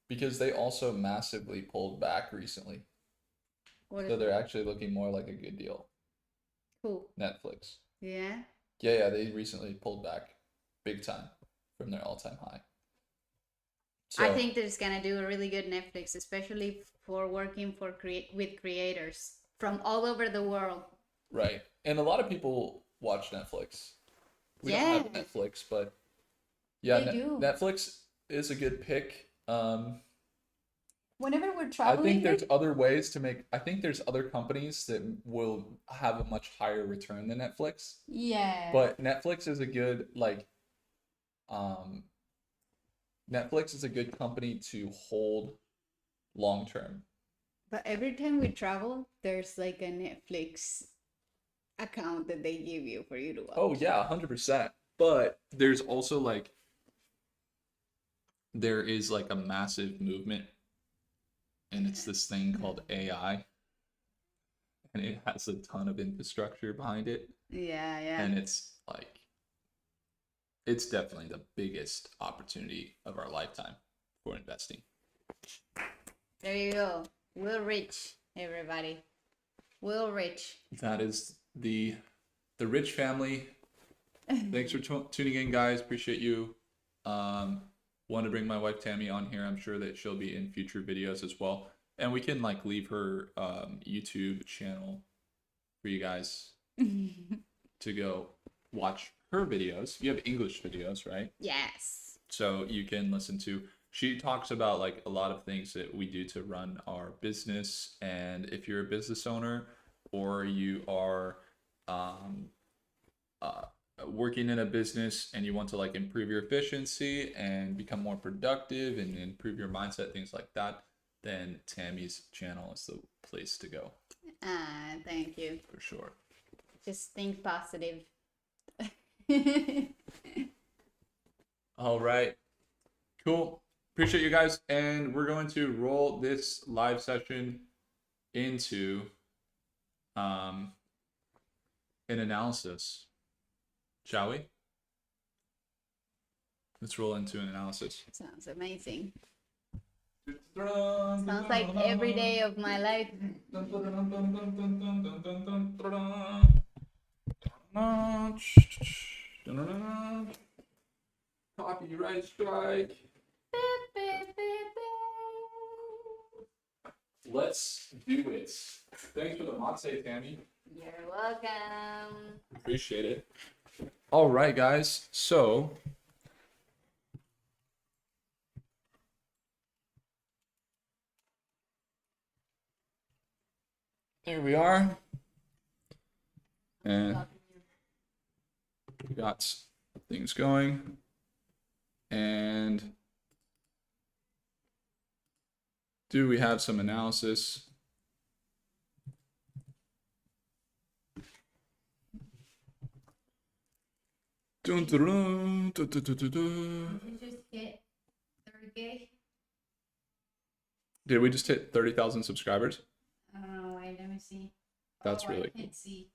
because they also massively pulled back recently. So they're actually looking more like a good deal. Cool. Netflix. Yeah. Yeah, they recently pulled back big time. from their all-time high. I think that it's gonna do a really good Netflix, especially for working with creators from all over the world. Right. And a lot of people watch Netflix. We don't have Netflix, but yeah, They do. Netflix is a good pick. Whenever we're I traveling, think there's other ways to make. I think there's other companies that will have a much higher return than Netflix. yeah. But Netflix is a good Netflix is a good company to hold long term. But every time we travel, there's like a Netflix account that they give you for you to watch. Oh yeah, 100%. But there's also there is like a massive movement, and it's this thing called AI, and it has a ton of infrastructure behind it, Yeah, yeah. and it's definitely the biggest opportunity of our lifetime for investing. There you go. Will Rich, everybody. Will Rich. That is the Rich family. Thanks for tuning in, guys. Appreciate you. Want to bring my wife Tammy on here. I'm sure that she'll be in future videos as well, and we can leave her YouTube channel for you guys to go watch her videos. You have English videos, right? Yes. So you can listen to. She talks about a lot of things that we do to run our business, and if you're a business owner or you are working in a business and you want to improve your efficiency and become more productive and improve your mindset, things like that, then Tammy's channel is the place to go. Thank you. For sure. Just think positive. All right. Cool. Appreciate you guys. And we're going to roll this live session into an analysis. Shall we? Let's roll into an analysis. Sounds amazing. Sounds like every day of my life. Copyright strike. Let's do it. Thanks for the mate, Tammy. You're welcome. Appreciate it. All right, guys. So there we are. And we got things going. And do we have some analysis? Dun, dun, dun, dun, dun, dun, dun, dun. Did you just hit 30K? Did we just hit 30,000 subscribers? Wait, let me see. That's really I can't see.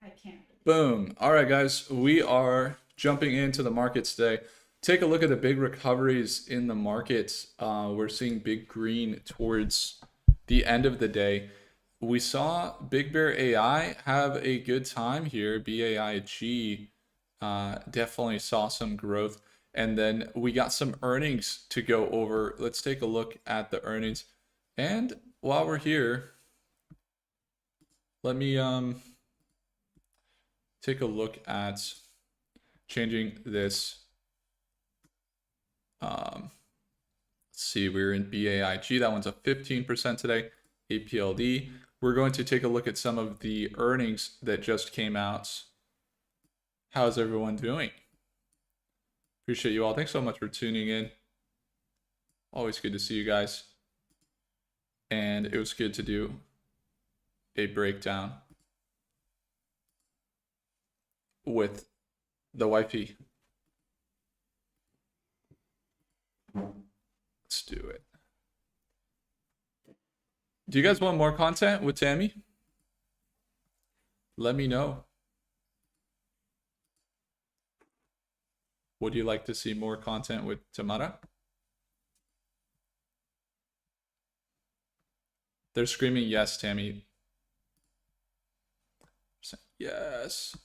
I can't. Boom. All right, guys. We are jumping into the markets today. Take a look at the big recoveries in the markets. We're seeing big green towards the end of the day. We saw Big Bear AI have a good time here. BAIG definitely saw some growth. And then we got some earnings to go over. Let's take a look at the earnings. And while we're here, let me take a look at changing this. Let's see, we're in BAIG. That one's up 15% today. APLD. We're going to take a look at some of the earnings that just came out. How's everyone doing? Appreciate you all. Thanks so much for tuning in. Always good to see you guys. And it was good to do a breakdown with the wifey. Let's do it. Do you guys want more content with Tammy? Let me know. Would you like to see more content with Tamara? They're screaming yes, Tammy. Yes.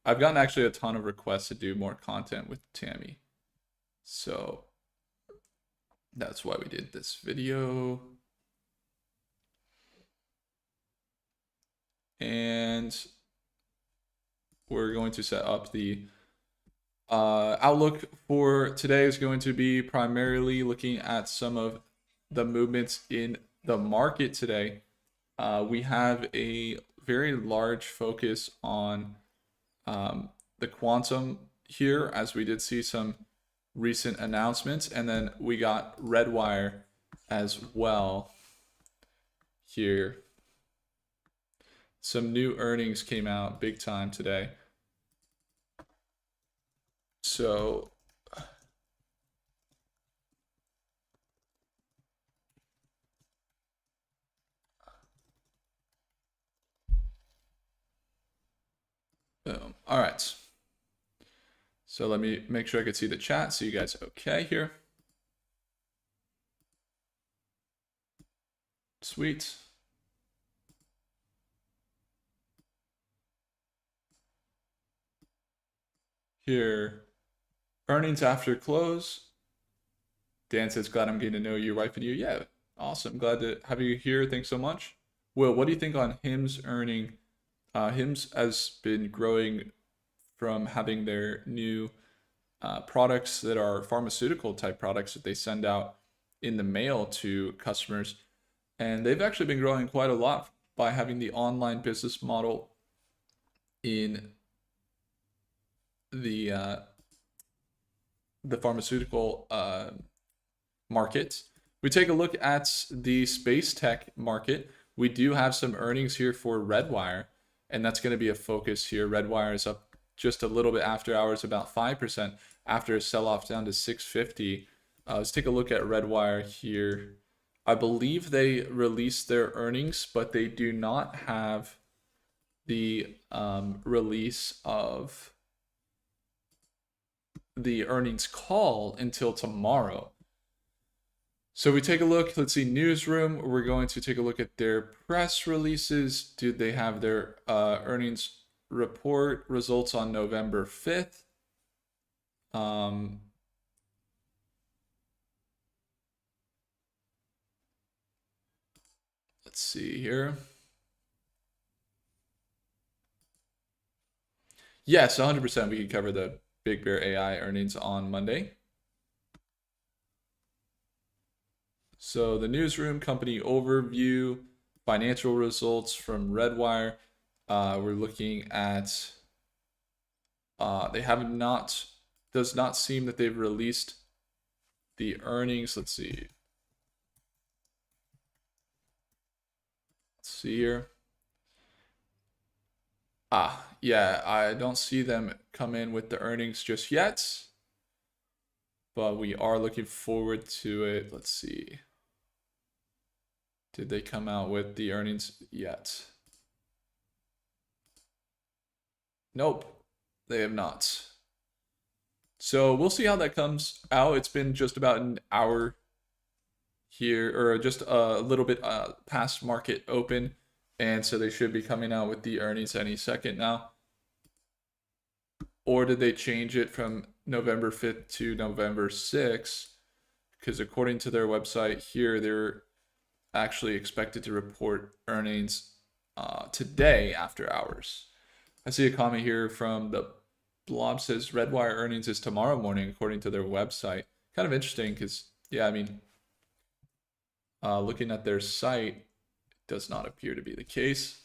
I've gotten actually a ton of requests to do more content with Tammy. So that's why we did this video. And we're going to set up the outlook for today is going to be primarily looking at some of the movements in the market today. We have a very large focus on the quantum here, as we did see some recent announcements, and then we got RedWire as well here. Some new earnings came out big time today. So boom. All right. So let me make sure I can see the chat. So you guys okay here? Sweet. Here, earnings after close. Dan says, glad I'm getting to know your wife and you. Yeah, awesome. Glad to have you here. Thanks so much. Will, what do you think on HIM's earning? HIM's has been growing from having their new products that are pharmaceutical type products that they send out in the mail to customers. And they've actually been growing quite a lot by having the online business model in the pharmaceutical market. We take a look at the space tech market. We do have some earnings here for RedWire, and that's going to be a focus here. RedWire is up just a little bit after hours, about 5% after a sell-off down to 650. Let's take a look at RedWire here. I believe they released their earnings, but they do not have the release of the earnings call until tomorrow. So we take a look, let's see, Newsroom, we're going to take a look at their press releases. Do they have their earnings report results on November 5th? Let's see here. Yes, 100% we can cover the Big Bear AI earnings on Monday. So the Newsroom company overview, financial results from RedWire. We're looking at, does not seem that they've released the earnings. Let's see. Let's see here. Yeah, I don't see them come in with the earnings just yet, but we are looking forward to it. Let's see. Did they come out with the earnings yet? Nope, they have not. So we'll see how that comes out. It's been just about an hour here, or just a little bit past market open. And so they should be coming out with the earnings any second now. Or did they change it from November 5th to November 6th? Because according to their website here, they're actually expected to report earnings today after hours. I see a comment here from the blob says RedWire earnings is tomorrow morning according to their website. Kind of interesting because, yeah, I mean, looking at their site, does not appear to be the case.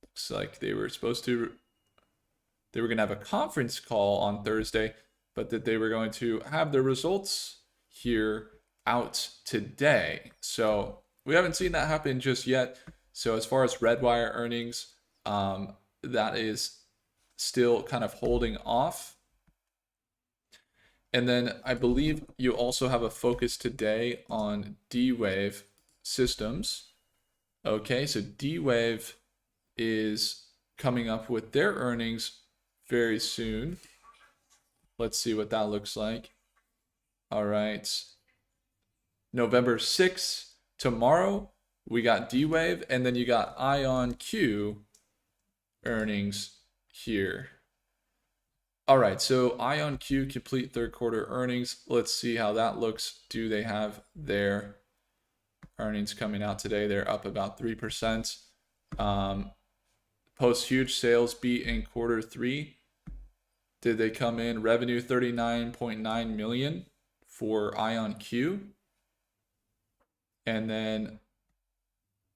Looks like they were going to have a conference call on Thursday, but that they were going to have their results here out today. So we haven't seen that happen just yet. So as far as RedWire earnings, that is still kind of holding off. And then I believe you also have a focus today on D-Wave Systems. Okay, so D-Wave is coming up with their earnings very soon. Let's see what that looks like. All right. November 6th, tomorrow, we got D-Wave, and then you got IonQ earnings here. All right, so IonQ complete third quarter earnings. Let's see how that looks. Do they have their earnings coming out today? They're up about 3%. Post huge sales beat in quarter three. Did they come in revenue 39.9 million for IonQ? And then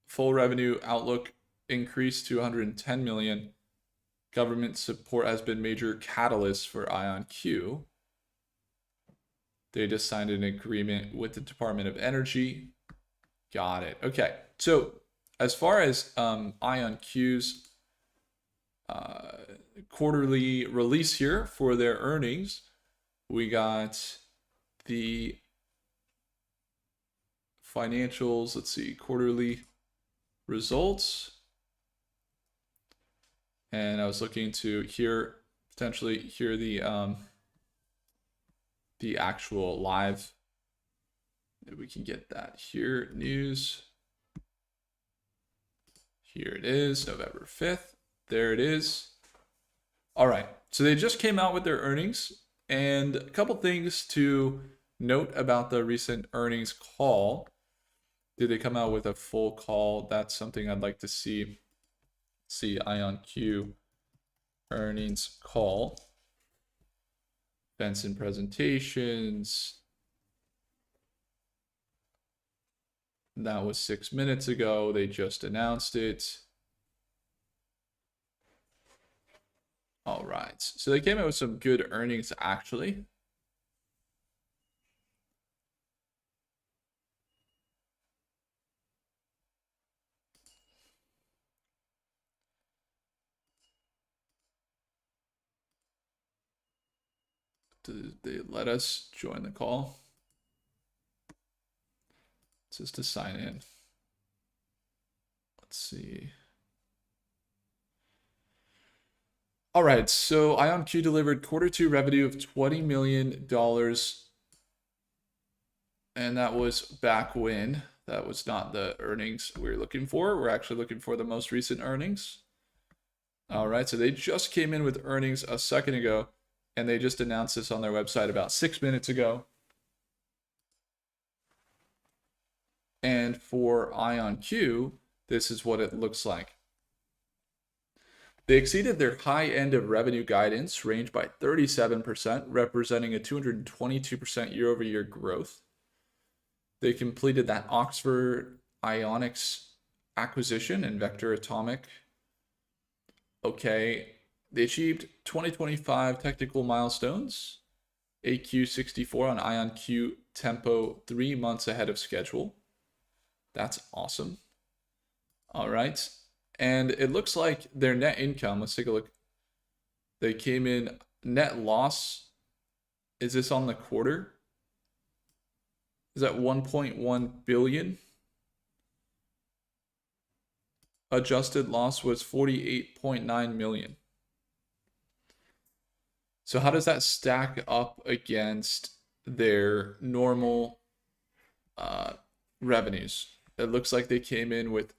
full revenue outlook increased to 110 million. Government support has been major catalyst for IonQ. They just signed an agreement with the Department of Energy. Got it. Okay. So as far as IonQ's quarterly release here for their earnings, we got the financials. Let's see, quarterly results. And I was looking to potentially hear the actual live. Maybe we can get that here. News. Here it is, November 5th. There it is. All right. So they just came out with their earnings, and a couple things to note about the recent earnings call. Did they come out with a full call? That's something I'd like to see. See IonQ earnings call. Events and presentations. That was 6 minutes ago. They just announced it. All right. So they came out with some good earnings, actually. Did they let us join the call? It's just to sign in. Let's see. All right, so IonQ delivered quarter two revenue of $20 million. And that was back when. That was not the earnings we were looking for. We're actually looking for the most recent earnings. All right, so they just came in with earnings a second ago, and they just announced this on their website about 6 minutes ago. And for IonQ, this is what it looks like. They exceeded their high end of revenue guidance range by 37%, representing a 222% year-over-year growth. They completed that Oxford Ionics acquisition and Vector Atomic. Okay, they achieved 2025 technical milestones. AQ64 on IonQ tempo 3 months ahead of schedule. That's awesome. All right. And it looks like their net income, let's take a look. They came in net loss. Is this on the quarter? Is that 1.1 billion? Adjusted loss was 48.9 million. So how does that stack up against their normal revenues? It looks like they came in with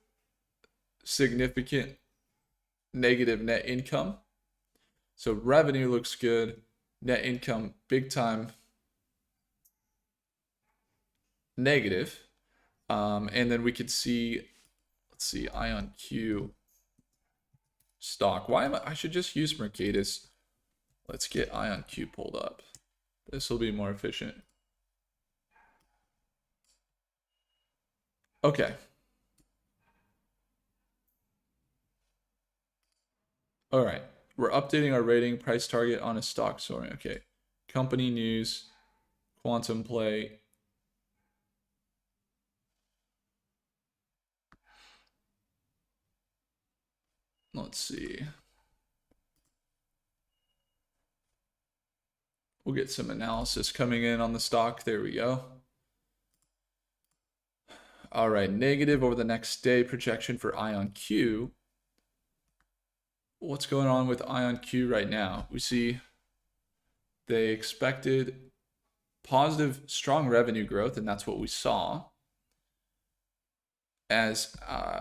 significant negative net income. So revenue looks good. Net income, big time negative. And then we could see, let's see, IonQ stock. I should just use Mercatus. Let's get IonQ pulled up. This will be more efficient. Okay. All right. We're updating our rating price target on a stock soaring. Okay. Company news, quantum play. Let's see. We'll get some analysis coming in on the stock. There we go. All right, negative over the next day projection for IonQ. What's going on with IonQ right now? We see they expected positive, strong revenue growth, and that's what we saw. As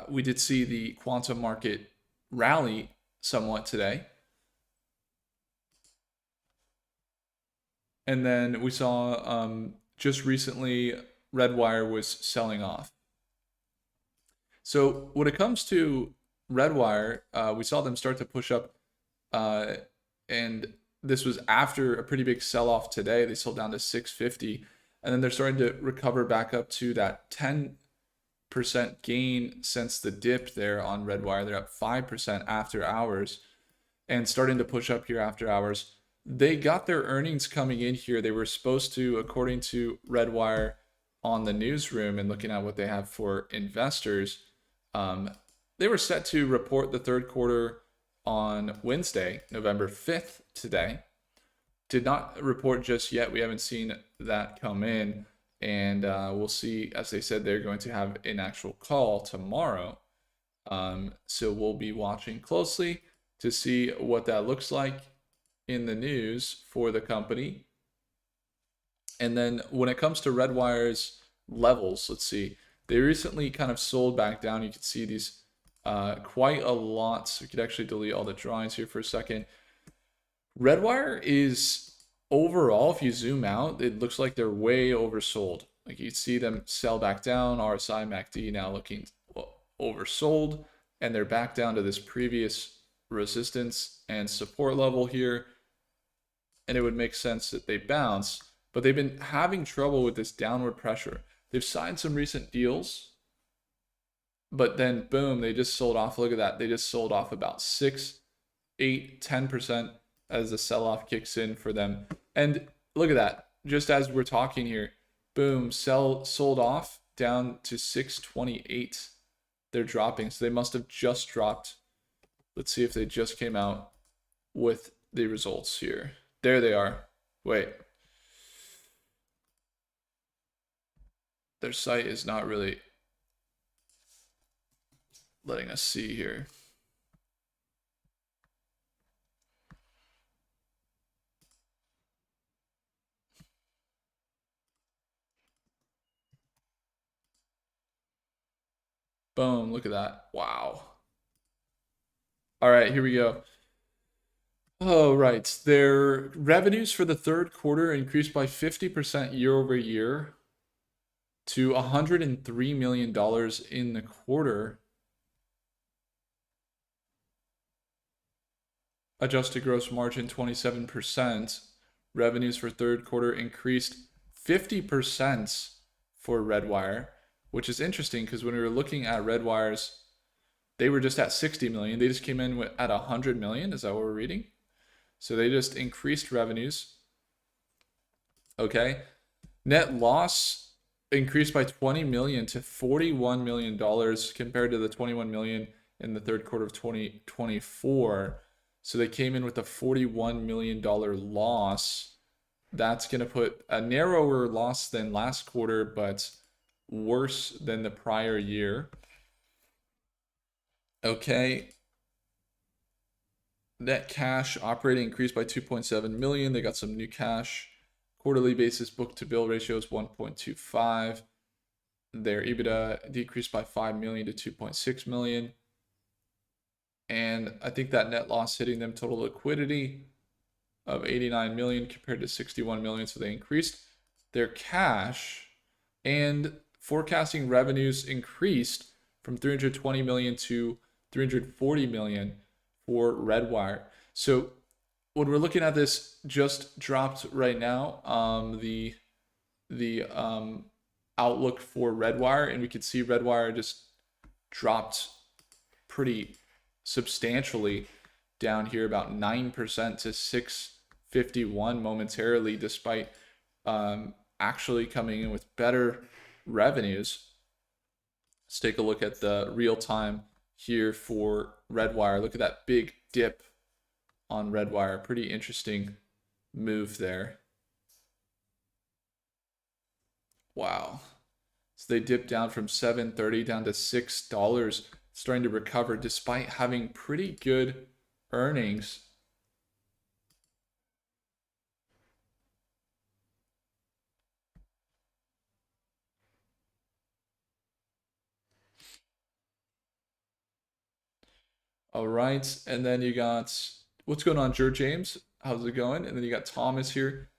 we did see the quantum market rally somewhat today. And then we saw just recently RedWire was selling off. So when it comes to RedWire, we saw them start to push up, and this was after a pretty big sell-off today. They sold down to 650, and then they're starting to recover back up to that 10% gain since the dip there on RedWire. They're up 5% after hours and starting to push up here after hours. They got their earnings coming in here. They were supposed to, according to RedWire on the newsroom and looking at what they have for investors, they were set to report the third quarter on Wednesday, November 5th today. Did not report just yet. We haven't seen that come in. And we'll see, as they said, they're going to have an actual call tomorrow. So we'll be watching closely to see what that looks like in the news for the company. And then when it comes to RedWire's levels, let's see. They recently kind of sold back down. You can see these quite a lot. So we could actually delete all the drawings here for a second. RedWire is overall, if you zoom out, it looks like they're way oversold. Like you see them sell back down. RSI MACD now looking oversold, and they're back down to this previous resistance and support level here. And it would make sense that they bounce, but they've been having trouble with this downward pressure. They've signed some recent deals, but then boom, they just sold off. Look at that. They just sold off about 6, 8, 10% as the sell-off kicks in for them. And look at that. Just as we're talking here, boom, sold off down to 628. They're dropping. So they must have just dropped. Let's see if they just came out with the results here. There they are. Wait. Their site is not really letting us see here. Boom, look at that. Wow. All right, here we go. Oh, right. Their revenues for the third quarter increased by 50% year over year to $103 million in the quarter. Adjusted gross margin 27%. Revenues for third quarter increased 50% for RedWire, which is interesting because when we were looking at RedWire's, they were just at 60 million. They just came in at 100 million. Is that what we're reading? So they just increased revenues. Okay. Net loss increased by 20 million to $41 million compared to the 21 million in the third quarter of 2024. So they came in with a $41 million loss. That's going to put a narrower loss than last quarter, but worse than the prior year. Okay. Net cash operating increased by 2.7 million. They got some new cash. Quarterly basis book to bill ratio is 1.25. Their EBITDA decreased by 5 million to 2.6 million. And I think that net loss hitting them total liquidity of 89 million compared to 61 million. So they increased their cash, and forecasting revenues increased from 320 million to 340 million for RedWire. So when we're looking at this, just dropped right now, the outlook for RedWire, and we can see RedWire just dropped pretty substantially down here, about 9% to 651 momentarily, despite actually coming in with better revenues. Let's take a look at the real time here for RedWire. Look at that big dip on RedWire. Pretty interesting move there. Wow. So they dipped down from $7.30 down to $6, starting to recover despite having pretty good earnings. All right, and then you got, what's going on, James? How's it going? And then you got Thomas here.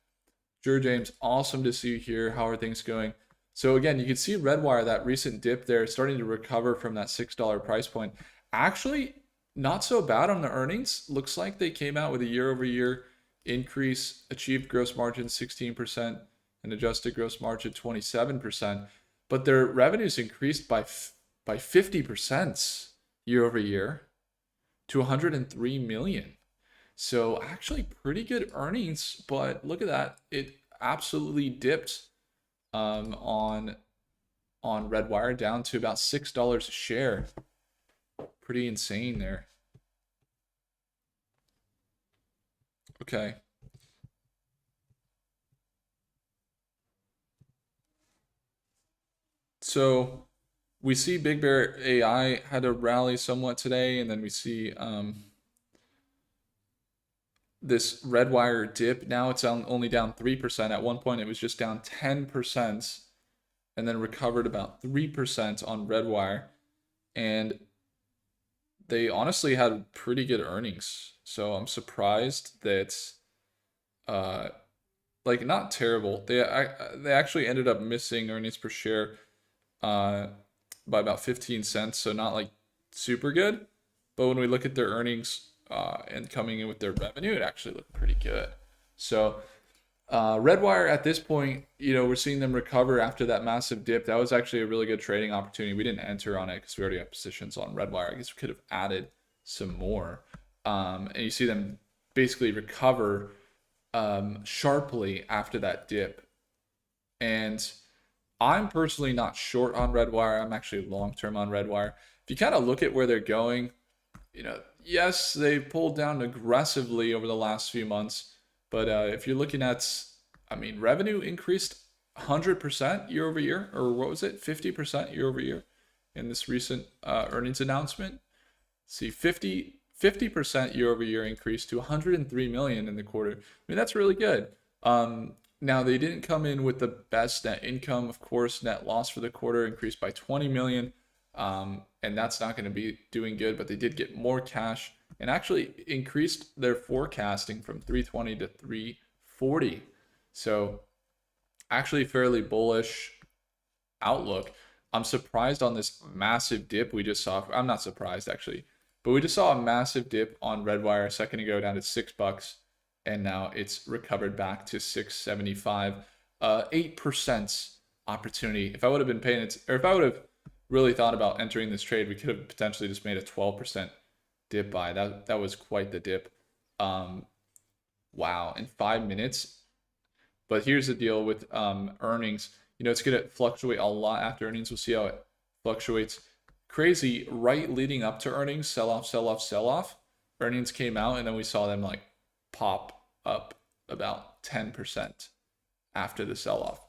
Sure, James. Awesome to see you here. How are things going? So again, you can see RedWire, that recent dip there, starting to recover from that $6 price point. Actually, not so bad on the earnings. Looks like they came out with a year-over-year increase, achieved gross margin 16% and adjusted gross margin 27%. But their revenues increased by 50% year-over-year to 103 million. So actually pretty good earnings, but look at that. It absolutely dipped on RedWire down to about $6 a share. Pretty insane there. Okay. So we see Big Bear AI had a rally somewhat today, and then we see this RedWire dip. Now it's only down 3%. At one point, it was just down 10%, and then recovered about 3% on RedWire. And they honestly had pretty good earnings. So I'm surprised that, like, not terrible. They actually ended up missing earnings per share by about 15 cents. So not like super good. But when we look at their earnings and coming in with their revenue, it actually looked pretty good. So RedWire at this point, we're seeing them recover after that massive dip. That was actually a really good trading opportunity. We didn't enter on it because we already have positions on RedWire. I guess we could have added some more. And you see them basically recover sharply after that dip. And I'm personally not short on RedWire. I'm actually long-term on RedWire. If you kind of look at where they're going, yes, they pulled down aggressively over the last few months. But if you're looking at, revenue increased 100% year over year, or what was it, 50% year over year in this recent earnings announcement. See, 50% year over year increase to 103 million in the quarter. That's really good. Now, they didn't come in with the best net income. Of course, net loss for the quarter increased by 20 million. And that's not going to be doing good, but they did get more cash and actually increased their forecasting from 320 to 340. So actually fairly bullish outlook. I'm surprised on this massive dip we just saw. I'm not surprised actually, but we just saw a massive dip on RedWire a second ago down to $6, and now it's recovered back to 675. 8% opportunity. If I would have been paying it, or if I would have really thought about entering this trade, we could have potentially just made a 12% dip buy. That was quite the dip. Wow, in 5 minutes. But here's the deal with earnings. It's going to fluctuate a lot after earnings. We'll see how it fluctuates. Crazy, right leading up to earnings, sell off, sell off, sell off. Earnings came out, and then we saw them like pop up about 10% after the sell off.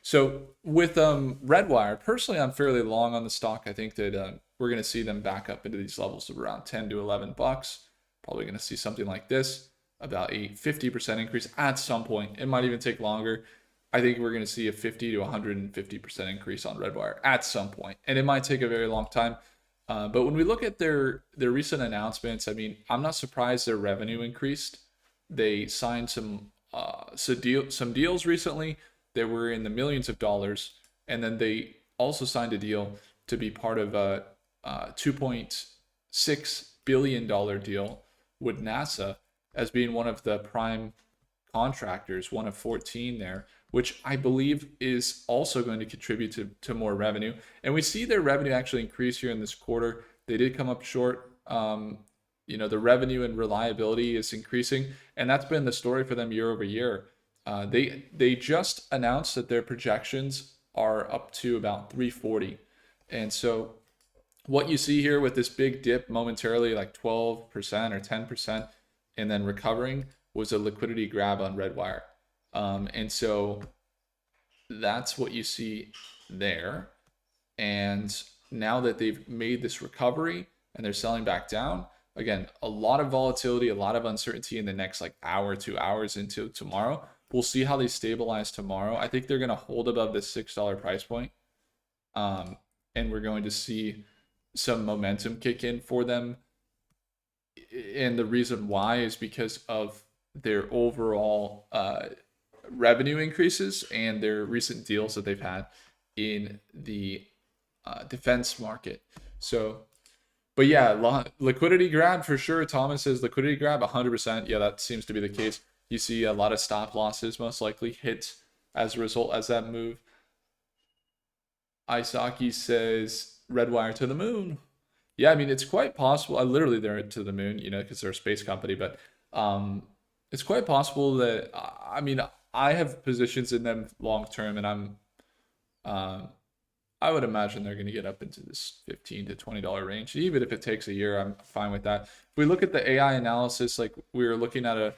So with RedWire, personally, I'm fairly long on the stock. I think that we're going to see them back up into these levels of around 10 to 11 bucks. Probably going to see something like this, about a 50% increase at some point. It might even take longer. I think we're going to see a 50 to 150% increase on RedWire at some point, and it might take a very long time. But when we look at their recent announcements, I'm not surprised their revenue increased. They signed some deals recently. They were in the millions of dollars, and then they also signed a deal to be part of a $2.6 billion deal with NASA as being one of the prime contractors, one of 14 there, which I believe is also going to contribute to more revenue. And we see their revenue actually increase here in this quarter. They did come up short. The revenue and reliability is increasing, and that's been the story for them year over year. They just announced that their projections are up to about 340. And so what you see here with this big dip momentarily, like 12% or 10%, and then recovering, was a liquidity grab on RedWire. And so that's what you see there. And now that they've made this recovery and they're selling back down, again, a lot of volatility, a lot of uncertainty in the next hour, 2 hours into tomorrow. We'll see how they stabilize tomorrow. I think they're going to hold above the $6 price point. And we're going to see some momentum kick in for them. And the reason why is because of their overall revenue increases and their recent deals that they've had in the defense market. So, but yeah, liquidity grab for sure. Thomas says liquidity grab 100%. Yeah, that seems to be the case. You see a lot of stop losses most likely hit as a result as that move. Isaki says RedWire to the moon. Yeah, I mean, it's quite possible. Literally, they're to the moon, because they're a space company. But it's quite possible that, I mean, I have positions in them long term, and I would imagine they're going to get up into this $15 to $20 range. Even if it takes a year, I'm fine with that. If we look at the AI analysis, like we were looking at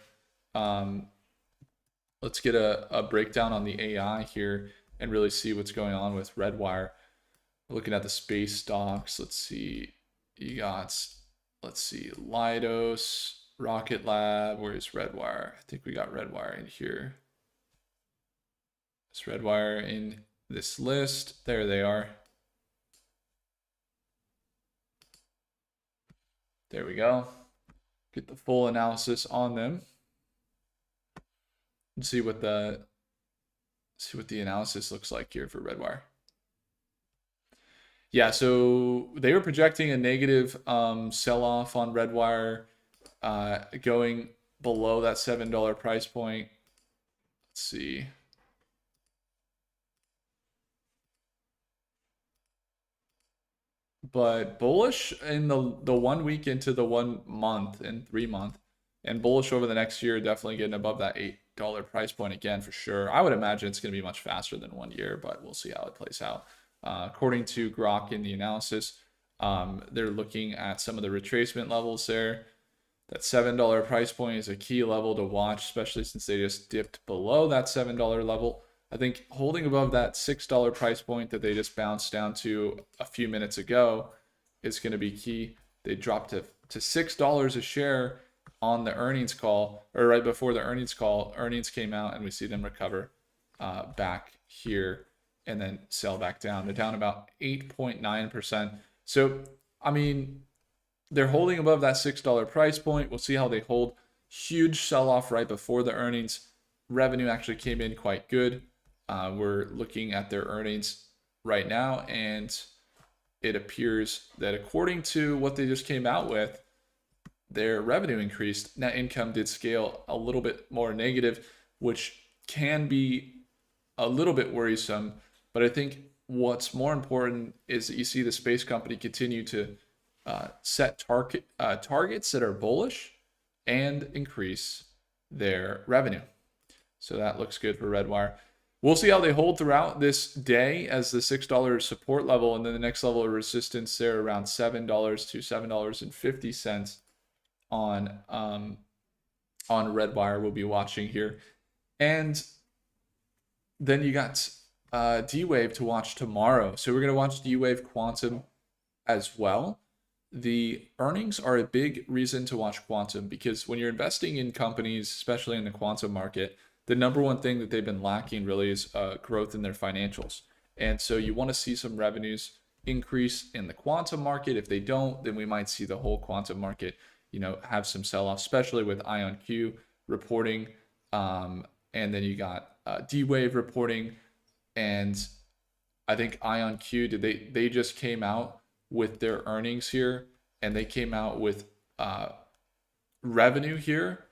let's get a breakdown on the AI here and really see what's going on with RedWire. We're looking at the space stocks. Let's see. You got, let's see, Leidos, Rocket Lab. Where's RedWire? I think we got RedWire in here. It's RedWire in this list. There they are. There we go. Get the full analysis on them. And see what the analysis looks like here for RedWire. Yeah, so they were projecting a negative sell-off on RedWire, going below that $7 price point. Let's see. But bullish in the 1 week into the 1 month and 3 month, and bullish over the next year, definitely getting above that $8 price point again for sure. I would imagine it's going to be much faster than 1 year, but we'll see how it plays out. According to Grok in the analysis, they're looking at some of the retracement levels there. That $7 price point is a key level to watch, especially since they just dipped below that $7 level. I think holding above that $6 price point that they just bounced down to a few minutes ago is going to be key. They dropped to $6 a share on the earnings call, or right before the earnings call. Earnings came out and we see them recover back here and then sell back down. They're down about 8.9%. So, I mean, they're holding above that $6 price point. We'll see how they hold. Huge sell-off right before the earnings. Revenue actually came in quite good. We're looking at their earnings right now, and it appears that according to what they just came out with, their revenue increased. Net income did scale a little bit more negative, which can be a little bit worrisome. But I think what's more important is that you see the space company continue to set targets that are bullish and increase their revenue. So that looks good for RedWire. We'll see how they hold throughout this day as the $6 support level, and then the next level of resistance there around $7 to $7.50 on RedWire. We'll be watching here. And then you got D-Wave to watch tomorrow. So we're going to watch D-Wave Quantum as well. The earnings are a big reason to watch Quantum, because when you're investing in companies, especially in the quantum market, the number one thing that they've been lacking really is growth in their financials. And so you want to see some revenues increase in the quantum market. If they don't, then we might see the whole quantum market, have some sell-off, especially with IonQ reporting. And then you got D-Wave reporting. And I think IonQ, they just came out with their earnings here, and they came out with revenue here,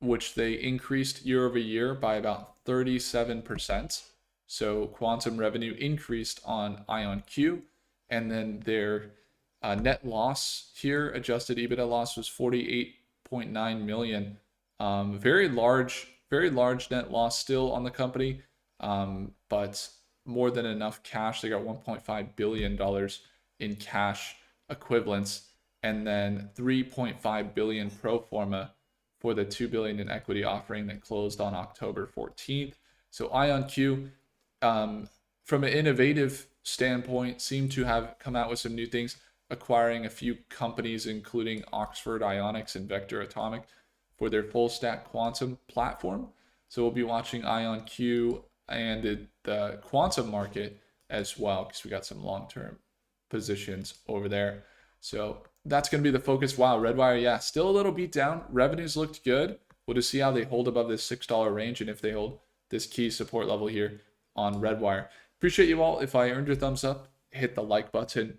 which they increased year over year by about 37%. So quantum revenue increased on IonQ, and then their net loss here, adjusted EBITDA loss, was $48.9 million. Very large net loss still on the company, but more than enough cash. They got $1.5 billion in cash equivalents, and then $3.5 billion pro forma for the $2 billion in equity offering that closed on October 14th. So IonQ, from an innovative standpoint, seemed to have come out with some new things, acquiring a few companies, including Oxford Ionics and Vector Atomic, for their full stack quantum platform. So we'll be watching IonQ and the quantum market as well, because we got some long-term positions over there. So that's going to be the focus. Wow, RedWire, yeah, still a little beat down. Revenues looked good. We'll just see how they hold above this $6 range, and if they hold, this key support level here on RedWire. Appreciate you all. If I earned your thumbs up, hit the like button.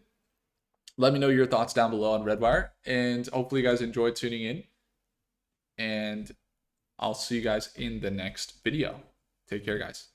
Let me know your thoughts down below on RedWire, and hopefully you guys enjoyed tuning in, and I'll see you guys in the next video. Take care, guys.